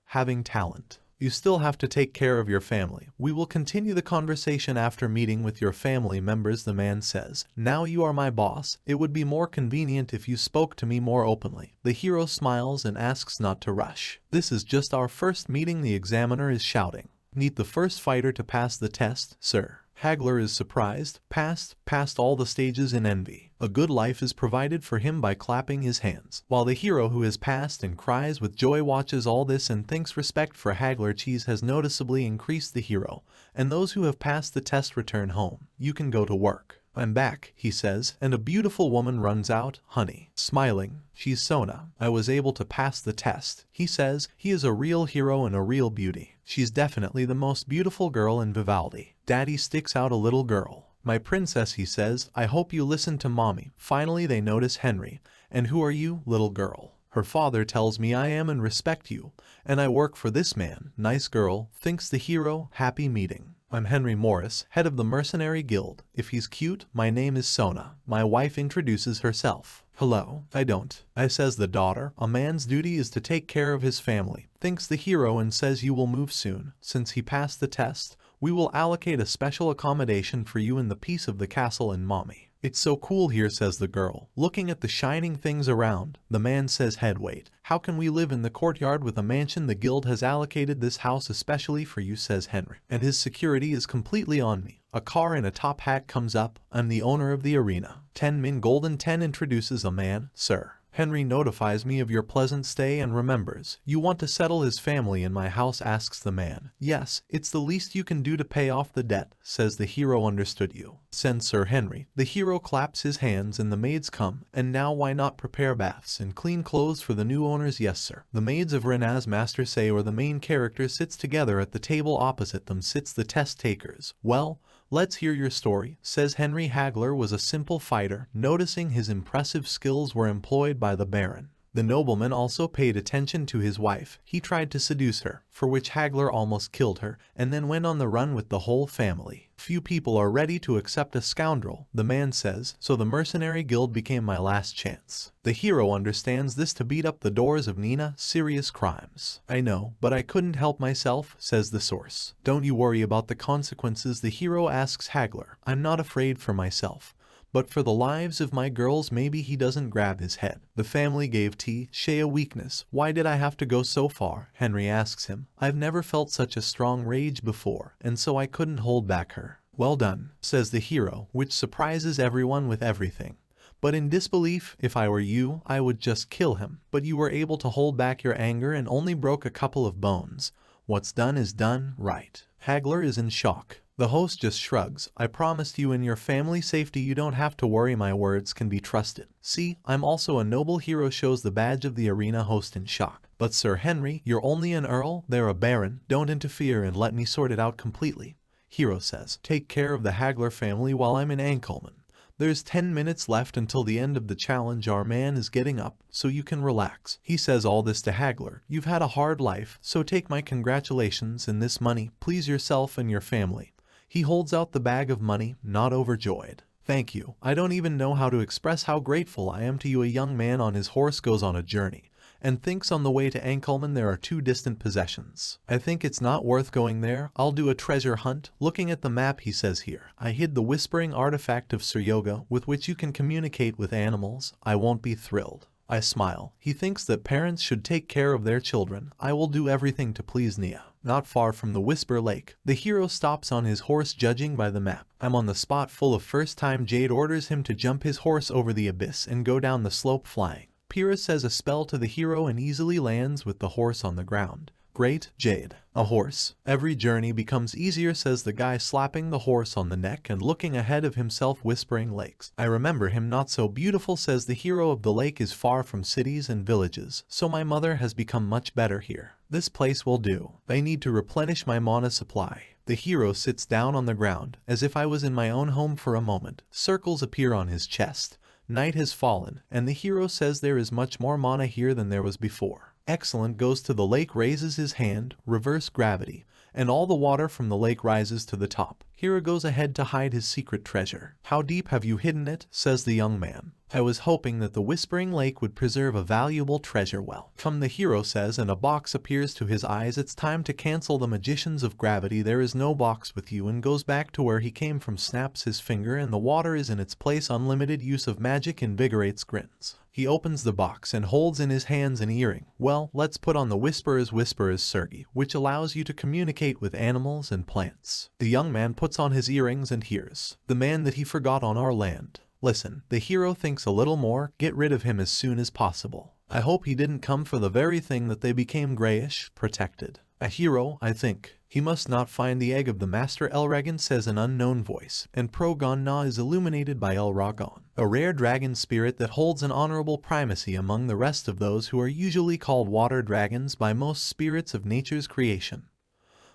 Having talent. You still have to take care of your family. We will continue the conversation after meeting with your family members, the man says. Now you are my boss. It would be more convenient if you spoke to me more openly. The hero smiles and asks not to rush. This is just our first meeting, the examiner is shouting. Need the first fighter to pass the test, sir. Haggler is surprised. Passed all the stages in envy. A good life is provided for him by clapping his hands, while the hero who has passed and cries with joy watches all this and thinks respect for Haggler cheese has noticeably increased. The hero and those who have passed the test return home. You can go to work. I'm back, he says, and a beautiful woman runs out. Honey. Smiling. She's Sona. I was able to pass the test, he says. He is a real hero and a real beauty. She's definitely the most beautiful girl in Vivaldi. Daddy sticks out a little girl. My princess, he says, I hope you listen to mommy. Finally they notice Henry. And who are you, little girl? Her father tells me I am and respect you. And I work for this man. Nice girl, thinks the hero. Happy meeting. I'm Henry Morris, head of the Mercenary Guild. If he's cute, my name is Sona. My wife introduces herself. Hello. I don't. I says the daughter. A man's duty is to take care of his family, thinks the hero, and says you will move soon. Since he passed the test, we will allocate a special accommodation for you in the piece of the castle and mommy. It's so cool here, says the girl, looking at the shining things around. The man says, head wait. How can we live in the courtyard with a mansion? The guild has allocated this house especially for you, says Henry. And his security is completely on me. A car in a top hat comes up. I'm the owner of the arena. 10 min golden 10 introduces a man. Sir. Henry notifies me of your pleasant stay and remembers. You want to settle his family in my house, asks the man. Yes, it's the least you can do to pay off the debt, says the hero. Understood you. Send Sir Henry. The hero claps his hands and the maids come. And now why not prepare baths and clean clothes for the new owners? Yes, sir. The maids of Rena's master say, or the main character sits together at the table opposite them sits the test takers. Well, let's hear your story, says Henry. Haggler was a simple fighter. Noticing his impressive skills were employed by the Baron. The nobleman also paid attention to his wife. He tried to seduce her, for which Haggler almost killed her, and then went on the run with the whole family. Few people are ready to accept a scoundrel, the man says, so the Mercenary Guild became my last chance. The hero understands this to beat up the doors of Nina. Serious crimes. I know, but I couldn't help myself, says the source. Don't you worry about the consequences, the hero asks Haggler. I'm not afraid for myself. But for the lives of my girls, maybe he doesn't grab his head. The family gave Shay a weakness. Why did I have to go so far? Henry asks him. I've never felt such a strong rage before, and so I couldn't hold back her. Well done, says the hero, which surprises everyone with everything. But in disbelief, if I were you, I would just kill him. But you were able to hold back your anger and only broke a couple of bones. What's done is done, right? Haggler is in shock. The host just shrugs. I promised you and your family safety. You don't have to worry, my words can be trusted. See, I'm also a noble hero, shows the badge of the arena host in shock. But Sir Henry, you're only an earl, they're a baron. Don't interfere and let me sort it out completely. Hero says, take care of the Haggler family while I'm in Ankelman. There's 10 minutes left until the end of the challenge. Our man is getting up, so you can relax. He says all this to Haggler. You've had a hard life, so take my congratulations and this money. Please yourself and your family. He holds out the bag of money, not overjoyed. Thank you. I don't even know how to express how grateful I am to you. A young man on his horse goes on a journey, and thinks on the way to Ankelman there are 2 distant possessions. I think it's not worth going there. I'll do a treasure hunt. Looking at the map, he says here, I hid the whispering artifact of Sir Yoga with which you can communicate with animals. I won't be thrilled. I smile. He thinks that parents should take care of their children. I will do everything to please Nia. Not far from the Whisper Lake, the hero stops on his horse, judging by the map. I'm on the spot full of first time. Jade orders him to jump his horse over the abyss and go down the slope flying. Pyrrha says a spell to the hero and easily lands with the horse on the ground. Great, Jade. A horse. Every journey becomes easier, says the guy, slapping the horse on the neck and looking ahead of himself, whispering, lakes. I remember him not so beautiful, says the hero. Of the lake is far from cities and villages, so my mother has become much better here. This place will do. I need to replenish my mana supply. The hero sits down on the ground, as if I was in my own home for a moment. Circles appear on his chest. Night has fallen, and the hero says there is much more mana here than there was before. Excellent. Goes to the lake, raises his hand, reverse gravity, and all the water from the lake rises to the top. Hero goes ahead to hide his secret treasure. How deep have you hidden it? Says the young man. I was hoping that the Whispering Lake would preserve a valuable treasure well. Come, the hero says, and a box appears to his eyes. It's time to cancel the magicians of gravity. There is no box with you, and goes back to where he came from, snaps his finger, and the water is in its place. Unlimited use of magic invigorates, grins. He opens the box and holds in his hands an earring. Well, let's put on the Whisperer's Surgi, which allows you to communicate with animals and plants. The young man puts on his earrings and hears. The man that he forgot on our land. Listen, the hero thinks a little more. Get rid of him as soon as possible. I hope he didn't come for the very thing that they became grayish, protected. A hero, I think. He must not find the egg of the master. Elragon, says an unknown voice, and Progon Na is illuminated by Elragon, a rare dragon spirit that holds an honorable primacy among the rest of those who are usually called water dragons by most spirits of nature's creation.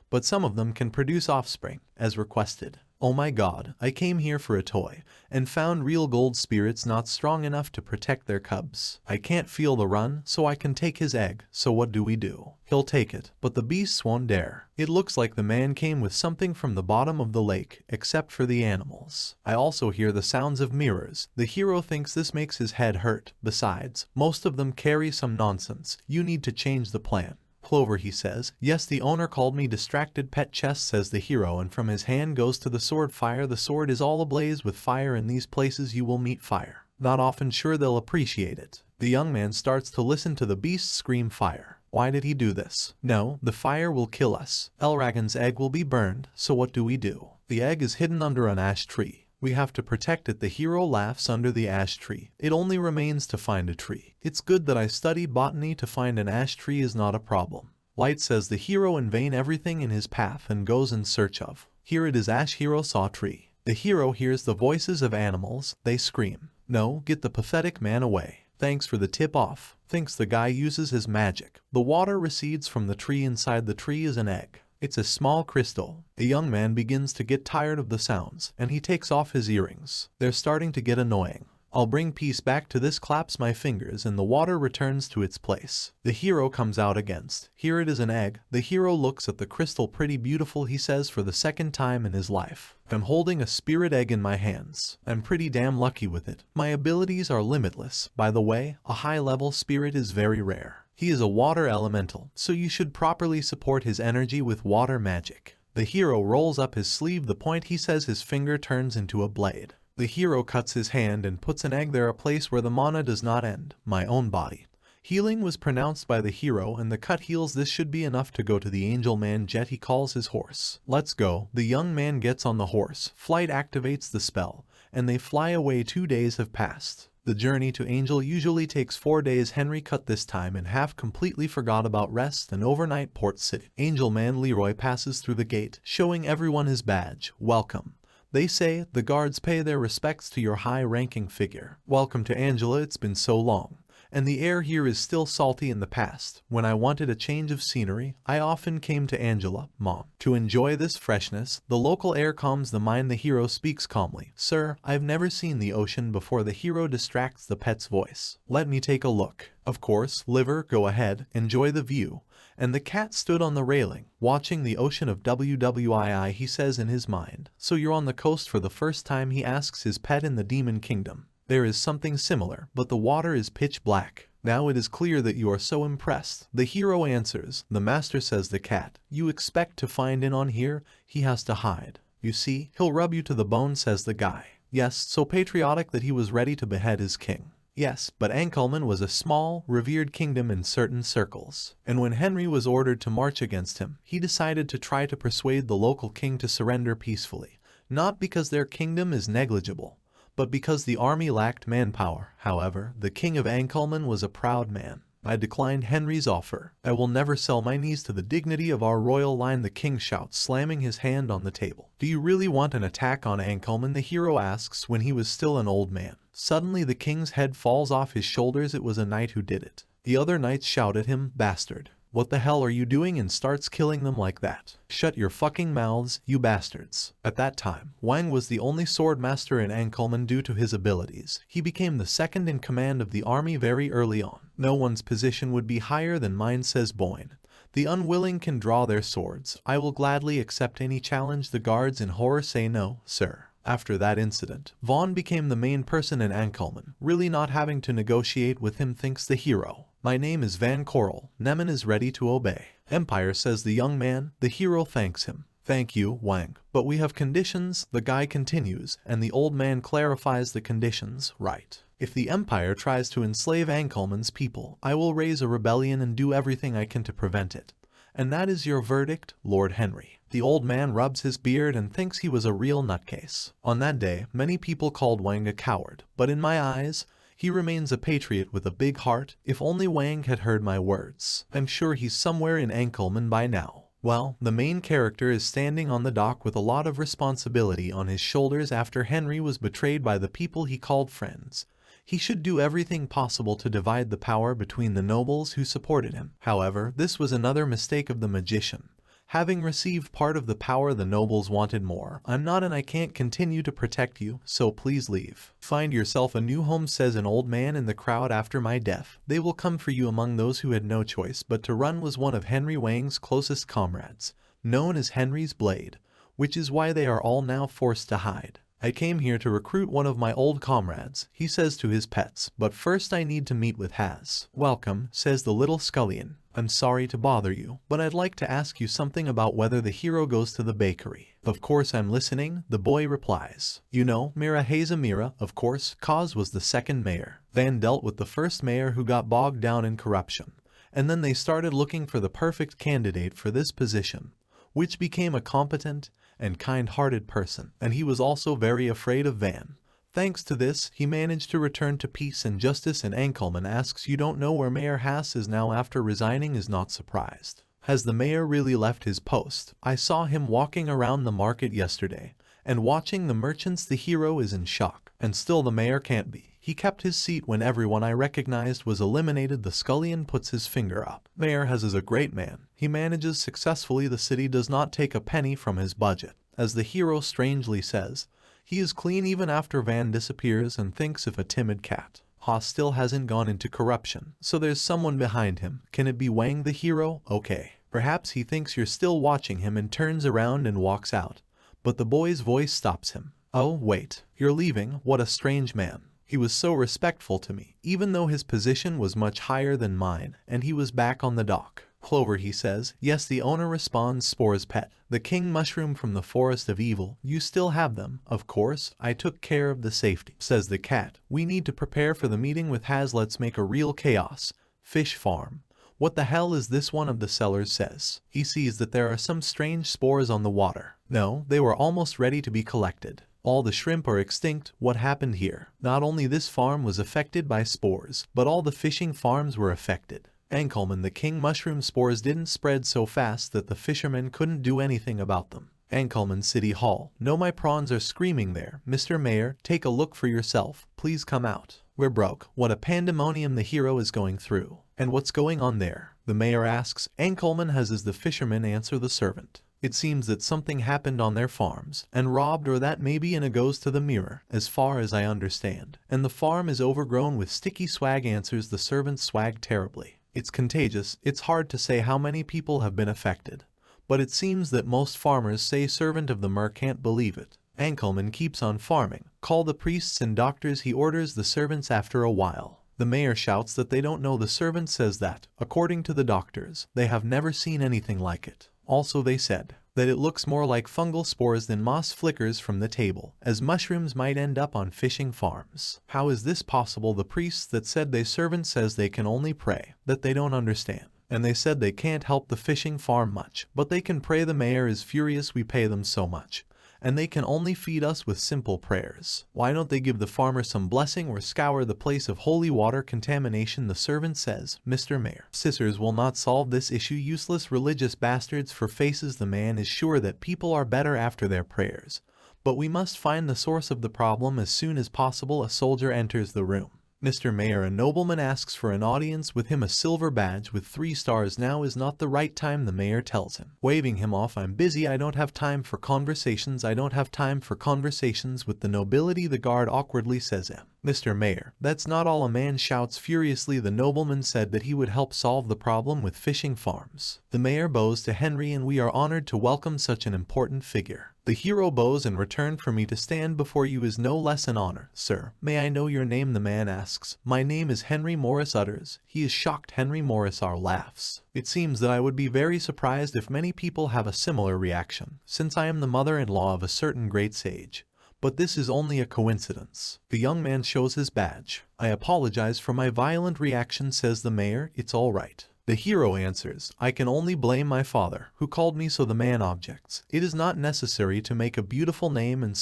But some of them can produce offspring, as requested. Oh my god, I came here for a toy, and found real gold spirits not strong enough to protect their cubs. I can't feel the run, so I can take his egg, so what do we do? He'll take it, but the beasts won't dare. It looks like the man came with something from the bottom of the lake, except for the animals. I also hear the sounds of mirrors. The hero thinks this makes his head hurt. Besides, most of them carry some nonsense. You need to change the plan. Clover, he says. Yes, the owner called me distracted pet chest, says the hero, and from his hand goes to the sword. Fire. The sword is all ablaze with fire. In these places you will meet fire. Not often, sure they'll appreciate it. The young man starts to listen to the beasts scream fire. Why did he do this? No, the fire will kill us. Elragon's egg will be burned, so what do we do? The egg is hidden under an ash tree. We have to protect it. The hero laughs. Under the ash tree. It only remains to find a tree. It's good that I studied botany. To find an ash tree is not a problem. Light, says the hero, in vain everything in his path, and goes in search of. Here it is. Ash. Hero saw tree. The hero hears the voices of animals. They scream. No, get the pathetic man away. Thanks for the tip off. Thinks the guy uses his magic. The water recedes from the tree. Inside the tree is an egg. It's a small crystal. The young man begins to get tired of the sounds, and he takes off his earrings. They're starting to get annoying. I'll bring peace back to this. Claps my fingers, and the water returns to its place. The hero comes out against. Here it is, an egg. The hero looks at the crystal. Pretty beautiful, he says for the second time in his life. I'm holding a spirit egg in my hands. I'm pretty damn lucky with it. My abilities are limitless. By the way, a high-level spirit is very rare. He is a water elemental, so you should properly support his energy with water magic. The hero rolls up his sleeve. The point, he says. His finger turns into a blade. The hero cuts his hand and puts an egg there, a place where the mana does not end. My own body. Healing was pronounced by the hero, and the cut heals. This should be enough to go to the Angel Man Jet. He calls his horse. Let's go. The young man gets on the horse. Flight activates the spell, and they fly away. 2 days have passed. The journey to Angel usually takes 4 days. Henry cut this time in half. Completely forgot about rest and overnight port city. Angel Man Leroy passes through the gate, showing everyone his badge. Welcome. They say. The guards pay their respects to your high-ranking figure. Welcome to Angela. It's been so long. And the air here is still salty. In the past, when I wanted a change of scenery, I often came to Angela, Mom, to enjoy this freshness. The local air calms the mind. The hero speaks calmly. Sir, I've never seen the ocean before. The hero distracts the pet's voice. Let me take a look. Of course, Liver, go ahead, enjoy the view. And the cat stood on the railing, watching the ocean of WWII. He says in his mind. So you're on the coast for the first time? He asks his pet. In the Demon Kingdom there is something similar, but the water is pitch black. Now it is clear that you are so impressed. The hero answers. The master, says the cat. You expect to find in on here? He has to hide. You see, he'll rub you to the bone, says the guy. Yes, so patriotic that he was ready to behead his king. Yes, but Ankelman was a small, revered kingdom in certain circles, and when Henry was ordered to march against him, he decided to try to persuade the local king to surrender peacefully, not because their kingdom is negligible, but because the army lacked manpower. However, the king of Ankelman was a proud man. I declined Henry's offer. I will never sell my knees to the dignity of our royal line, the king shouts, slamming his hand on the table. Do you really want an attack on Ankelman? The hero asks when he was still an old man. Suddenly the king's head falls off his shoulders. It was a knight who did it. The other knights shout at him, bastard. What the hell are you doing? And starts killing them like that. Shut your fucking mouths, you bastards. At that time, Wang was the only sword master in Ankelman due to his abilities. He became the second in command of the army very early on. No one's position would be higher than mine, says Boyne. The unwilling can draw their swords. I will gladly accept any challenge. The guards in horror say no, sir. After that incident, Vaughn became the main person in Ankelman, really not having to negotiate with him, thinks the hero. My name is Van Coral. Nemen is ready to obey. Empire, says the young man. The hero thanks him. Thank you, Wang. But we have conditions, the guy continues, and the old man clarifies the conditions, right. If the Empire tries to enslave Ankelman's people, I will raise a rebellion and do everything I can to prevent it. And that is your verdict, Lord Henry. The old man rubs his beard and thinks he was a real nutcase. On that day, many people called Wang a coward, but in my eyes, he remains a patriot with a big heart. If only Wang had heard my words. I'm sure he's somewhere in Ankelman by now. Well, the main character is standing on the dock with a lot of responsibility on his shoulders after Henry was betrayed by the people he called friends. He should do everything possible to divide the power between the nobles who supported him. However, this was another mistake of the magician. Having received part of the power, the nobles wanted more. I'm not, and I can't continue to protect you, so please leave. Find yourself a new home, says an old man in the crowd. After my death, they will come for you. Among those who had no choice but to run was one of Henry Wang's closest comrades, known as Henry's Blade, which is why they are all now forced to hide. I came here to recruit one of my old comrades, he says to his pets, but first I need to meet with Haz. Welcome, says the little scullion. I'm sorry to bother you, but I'd like to ask you something about whether the hero goes to the bakery. Of course I'm listening, the boy replies. You know, Mira Haza Mira, of course. Kaz was the second mayor. Van dealt with the first mayor who got bogged down in corruption. And then they started looking for the perfect candidate for this position, which became a competent and kind-hearted person, and he was also very afraid of Van. Thanks to this, he managed to return to peace and justice. And Ankelman asks, you don't know where Mayor Haas is now after resigning? Is not surprised. Has the mayor really left his post? I saw him walking around the market yesterday, and watching the merchants. The hero is in shock, and still the mayor can't be. He kept his seat when everyone I recognized was eliminated. The scullion puts his finger up. Mayor Haas is a great man. He manages successfully. The city does not take a penny from his budget. As the hero strangely says, he is clean even after Van disappears, and thinks if a timid cat. Haas still hasn't gone into corruption, so there's someone behind him. Can it be Wang the hero? Okay. Perhaps he thinks you're still watching him and turns around and walks out. But the boy's voice stops him. Oh, wait. You're leaving? What a strange man. He was so respectful to me, even though his position was much higher than mine, and he was back on the dock. Clover, he says. Yes, the owner responds. Spore's pet. The king mushroom from the forest of evil. You still have them. Of course, I took care of the safety, says the cat. We need to prepare for the meeting with Haz. Let's make a real chaos. Fish farm. What the hell is this? One of the sellers says. He sees that there are some strange spores on the water. No, they were almost ready to be collected. All the shrimp are extinct. What happened here? Not only this farm was affected by spores, but all the fishing farms were affected. Ankelman, the king mushroom spores didn't spread so fast that the fishermen couldn't do anything about them. Ankelman City Hall. No, my prawns are screaming there. Mr. Mayor, take a look for yourself. Please come out. We're broke. What a pandemonium the hero is going through. And what's going on there? The mayor asks. Ankelman has as the fishermen answer the servant. It seems that something happened on their farms, and robbed, or that maybe, and it goes to the mirror, as far as I understand. And the farm is overgrown with sticky swag, answers the servant. Swag terribly. It's contagious. It's hard to say how many people have been affected, but it seems that most farmers say. Servant of the Mer can't believe it. Ankelman keeps on farming. Call the priests and doctors, he orders the servants. After a while, the mayor shouts that they don't know. The servant says that, according to the doctors, they have never seen anything like it. Also, they said that it looks more like fungal spores than moss. Flickers from the table, as mushrooms might end up on fishing farms. How is this possible? The priests that said they. Servant says they can only pray, that they don't understand. And they said they can't help the fishing farm much, but they can pray. The mayor is furious. We pay them so much, and they can only feed us with simple prayers. Why don't they give the farmer some blessing or scour the place of holy water contamination? The servant says, Mr. Mayor, scissors will not solve this issue. Useless religious bastards for faces. The man is sure that people are better after their prayers, but we must find the source of the problem as soon as possible. A soldier enters the room. Mr. Mayor, a nobleman asks for an audience with him. A silver badge with 3 stars. Now is not the right time, the mayor tells him, waving him off. I'm busy. I don't have time for conversations. I don't have time for conversations with the nobility. The guard awkwardly says, Mr. Mayor, that's not all. A man shouts furiously. The nobleman said that he would help solve the problem with fishing farms. The mayor bows to Henry, and we are honored to welcome such an important figure. The hero bows in return. For me to stand before you is no less an honor. Sir, may I know your name? The man asks. My name is Henry Morris utters. He is shocked. Henry Morris laughs. It seems that I would be very surprised if many people have a similar reaction, since I am the mother-in-law of a certain great sage. But this is only a coincidence. The young man shows his badge. I apologize for my violent reaction, says the mayor. It's all right. The hero answers, I can only blame my father, who called me so. The man objects, it is not necessary to make a beautiful name and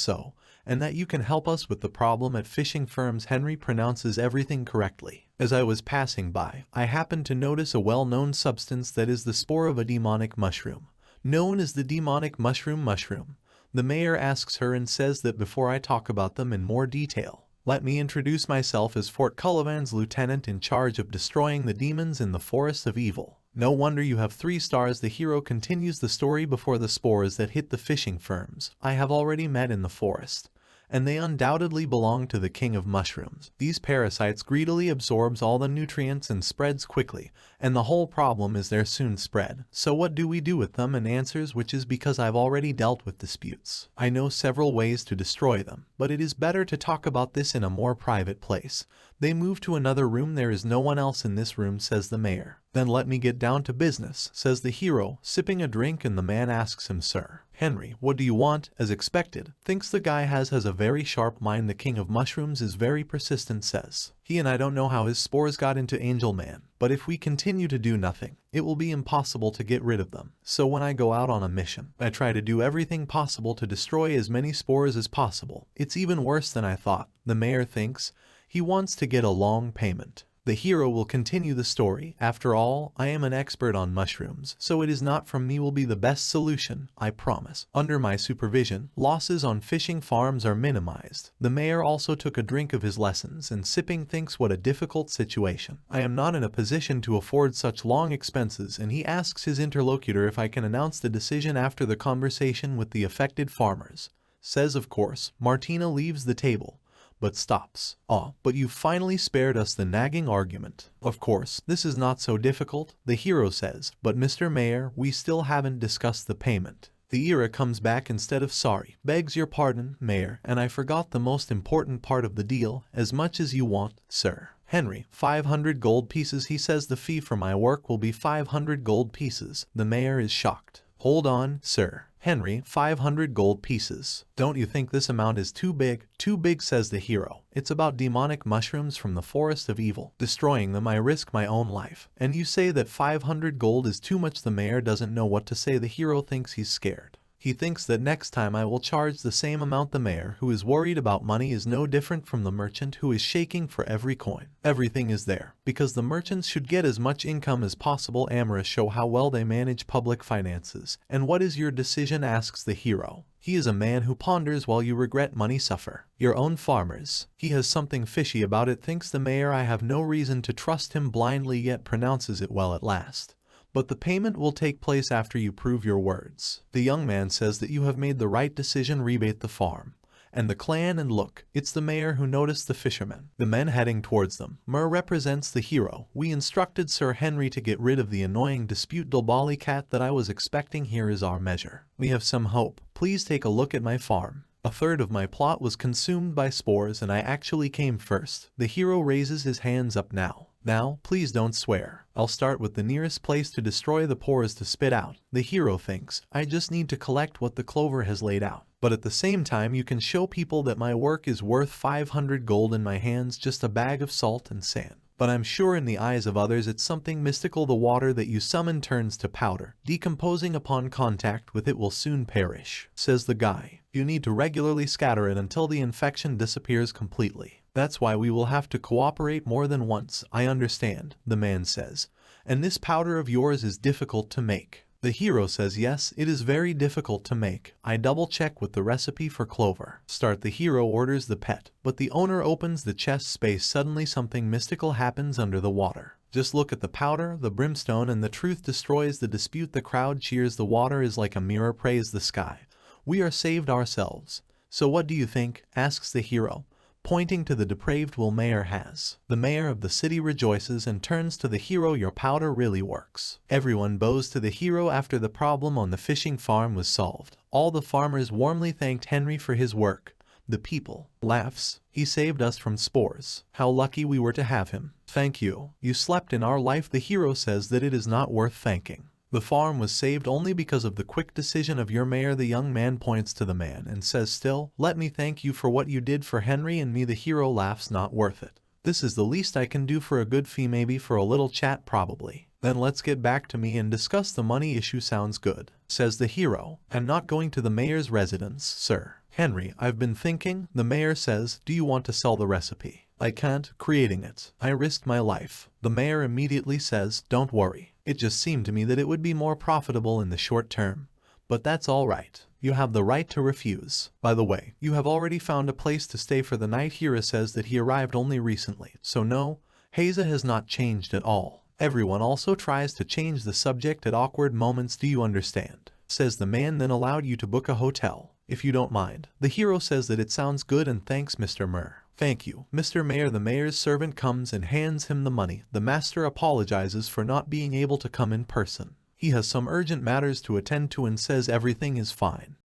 that you can help us with the problem at fishing firms. Henry pronounces everything correctly. As I was passing by, I happened to notice a well-known substance that is the spore of a demonic mushroom, known as the demonic mushroom. The mayor asks her and says that before I talk about them in more detail, let me introduce myself as Fort Cullivan's lieutenant in charge of destroying the demons in the forest of evil. No wonder you have 3 stars. The hero continues the story. Before the spores that hit the fishing firms, I have already met in the forest, and they undoubtedly belong to the king of mushrooms. These parasites greedily absorbs all the nutrients and spreads quickly, and the whole problem is their soon spread. So what do we do with them? And answers, which is because I've already dealt with disputes. I know several ways to destroy them, but it is better to talk about this in a more private place. They move to another room. There is no one else in this room, says the mayor. Then let me get down to business, says the hero, sipping a drink, and the man asks him, Sir Henry, what do you want? As expected, thinks the guy has a very sharp mind. The king of mushrooms is very persistent, says he, and I don't know how his spores got into Angel Man, but if we continue to do nothing, it will be impossible to get rid of them. So when I go out on a mission, I try to do everything possible to destroy as many spores as possible. It's even worse than I thought. The mayor thinks he wants to get a long payment. The hero will continue the story. After all, I am an expert on mushrooms, so it is not from me will be the best solution, I promise. Under my supervision, losses on fishing farms are minimized. The mayor also took a drink of his lessons and sipping thinks what a difficult situation. I am not in a position to afford such long expenses, and he asks his interlocutor if I can announce the decision after the conversation with the affected farmers. Says of course. Martina leaves the table, but stops. But you finally spared us the nagging argument. Of course, this is not so difficult, the hero says, but Mr. Mayor, we still haven't discussed the payment. The era comes back instead of sorry. Begs your pardon, Mayor, and I forgot the most important part of the deal. As much as you want, sir. Henry, 500 gold pieces. He says the fee for my work will be 500 gold pieces. The mayor is shocked. Hold on, sir. Henry, 500 gold pieces. Don't you think this amount is too big? Too big, says the hero. It's about demonic mushrooms from the forest of evil. Destroying them, I risk my own life. And you say that 500 gold is too much? The mayor doesn't know what to say. The hero thinks he's scared. He thinks that next time I will charge the same amount. The mayor, who is worried about money, is no different from the merchant who is shaking for every coin. Everything is there, because the merchants should get as much income as possible. Amorous show how well they manage public finances. And what is your decision? Asks the hero. He is a man who ponders while you regret money suffer. Your own farmers. He has something fishy about it, thinks the mayor. I have no reason to trust him blindly, yet pronounces it well at last. But the payment will take place after you prove your words. The young man says that you have made the right decision. Rebate the farm and the clan, and look, it's the mayor who noticed the fishermen. The men heading towards them. Mur represents the hero. We instructed Sir Henry to get rid of the annoying dispute Dolbali cat that I was expecting. Here is our measure. We have some hope. Please take a look at my farm. A third of my plot was consumed by spores and I actually came first. The hero raises his hands up now. Now, please don't swear. I'll start with the nearest place to destroy the pores to spit out. The hero thinks, I just need to collect what the clover has laid out. But at the same time you can show people that my work is worth 500 gold in my hands, just a bag of salt and sand. But I'm sure in the eyes of others it's something mystical. The water that you summon turns to powder. Decomposing upon contact with it will soon perish, says the guy. You need to regularly scatter it until the infection disappears completely. That's why we will have to cooperate more than once. I understand, the man says. And this powder of yours is difficult to make. The hero says yes, it is very difficult to make. I double check with the recipe for clover. Start. The hero orders the pet, but the owner opens the chest space. Suddenly something mystical happens under the water. Just look at the powder, the brimstone, and the truth destroys the dispute. The crowd cheers. The water is like a mirror. Praise the sky. We are saved ourselves. So what do you think? Asks the hero, pointing to the depraved will mayor has. The mayor of the city rejoices and turns to the hero. Your powder really works. Everyone bows to the hero after the problem on the fishing farm was solved. All the farmers warmly thanked Henry for his work. The people laughs. He saved us from spores. How lucky we were to have him. Thank you. You slept in our life. The hero says that it is not worth thanking. The farm was saved only because of the quick decision of your mayor. The young man points to the man and says, still, let me thank you for what you did for Henry and me. The hero laughs. Not worth it. This is the least I can do for a good fee. Maybe for a little chat, probably. Then let's get back to me and discuss the money issue. Sounds good, says the hero. I'm not going to the mayor's residence, sir. Henry, I've been thinking. The mayor says, do you want to sell the recipe? I can't. Creating it, I risked my life. The mayor immediately says, don't worry. It just seemed to me that it would be more profitable in the short term. But that's all right. You have the right to refuse. By the way, you have already found a place to stay for the night. Hira says that he arrived only recently. So no, Haza has not changed at all. Everyone also tries to change the subject at awkward moments. Do you understand? Says the man, then allowed you to book a hotel, if you don't mind. The hero says that it sounds good and thanks Mr. Murr. Thank you, Mr. Mayor. The mayor's servant comes and hands him the money. The master apologizes for not being able to come in person. He has some urgent matters to attend to and says everything is fine.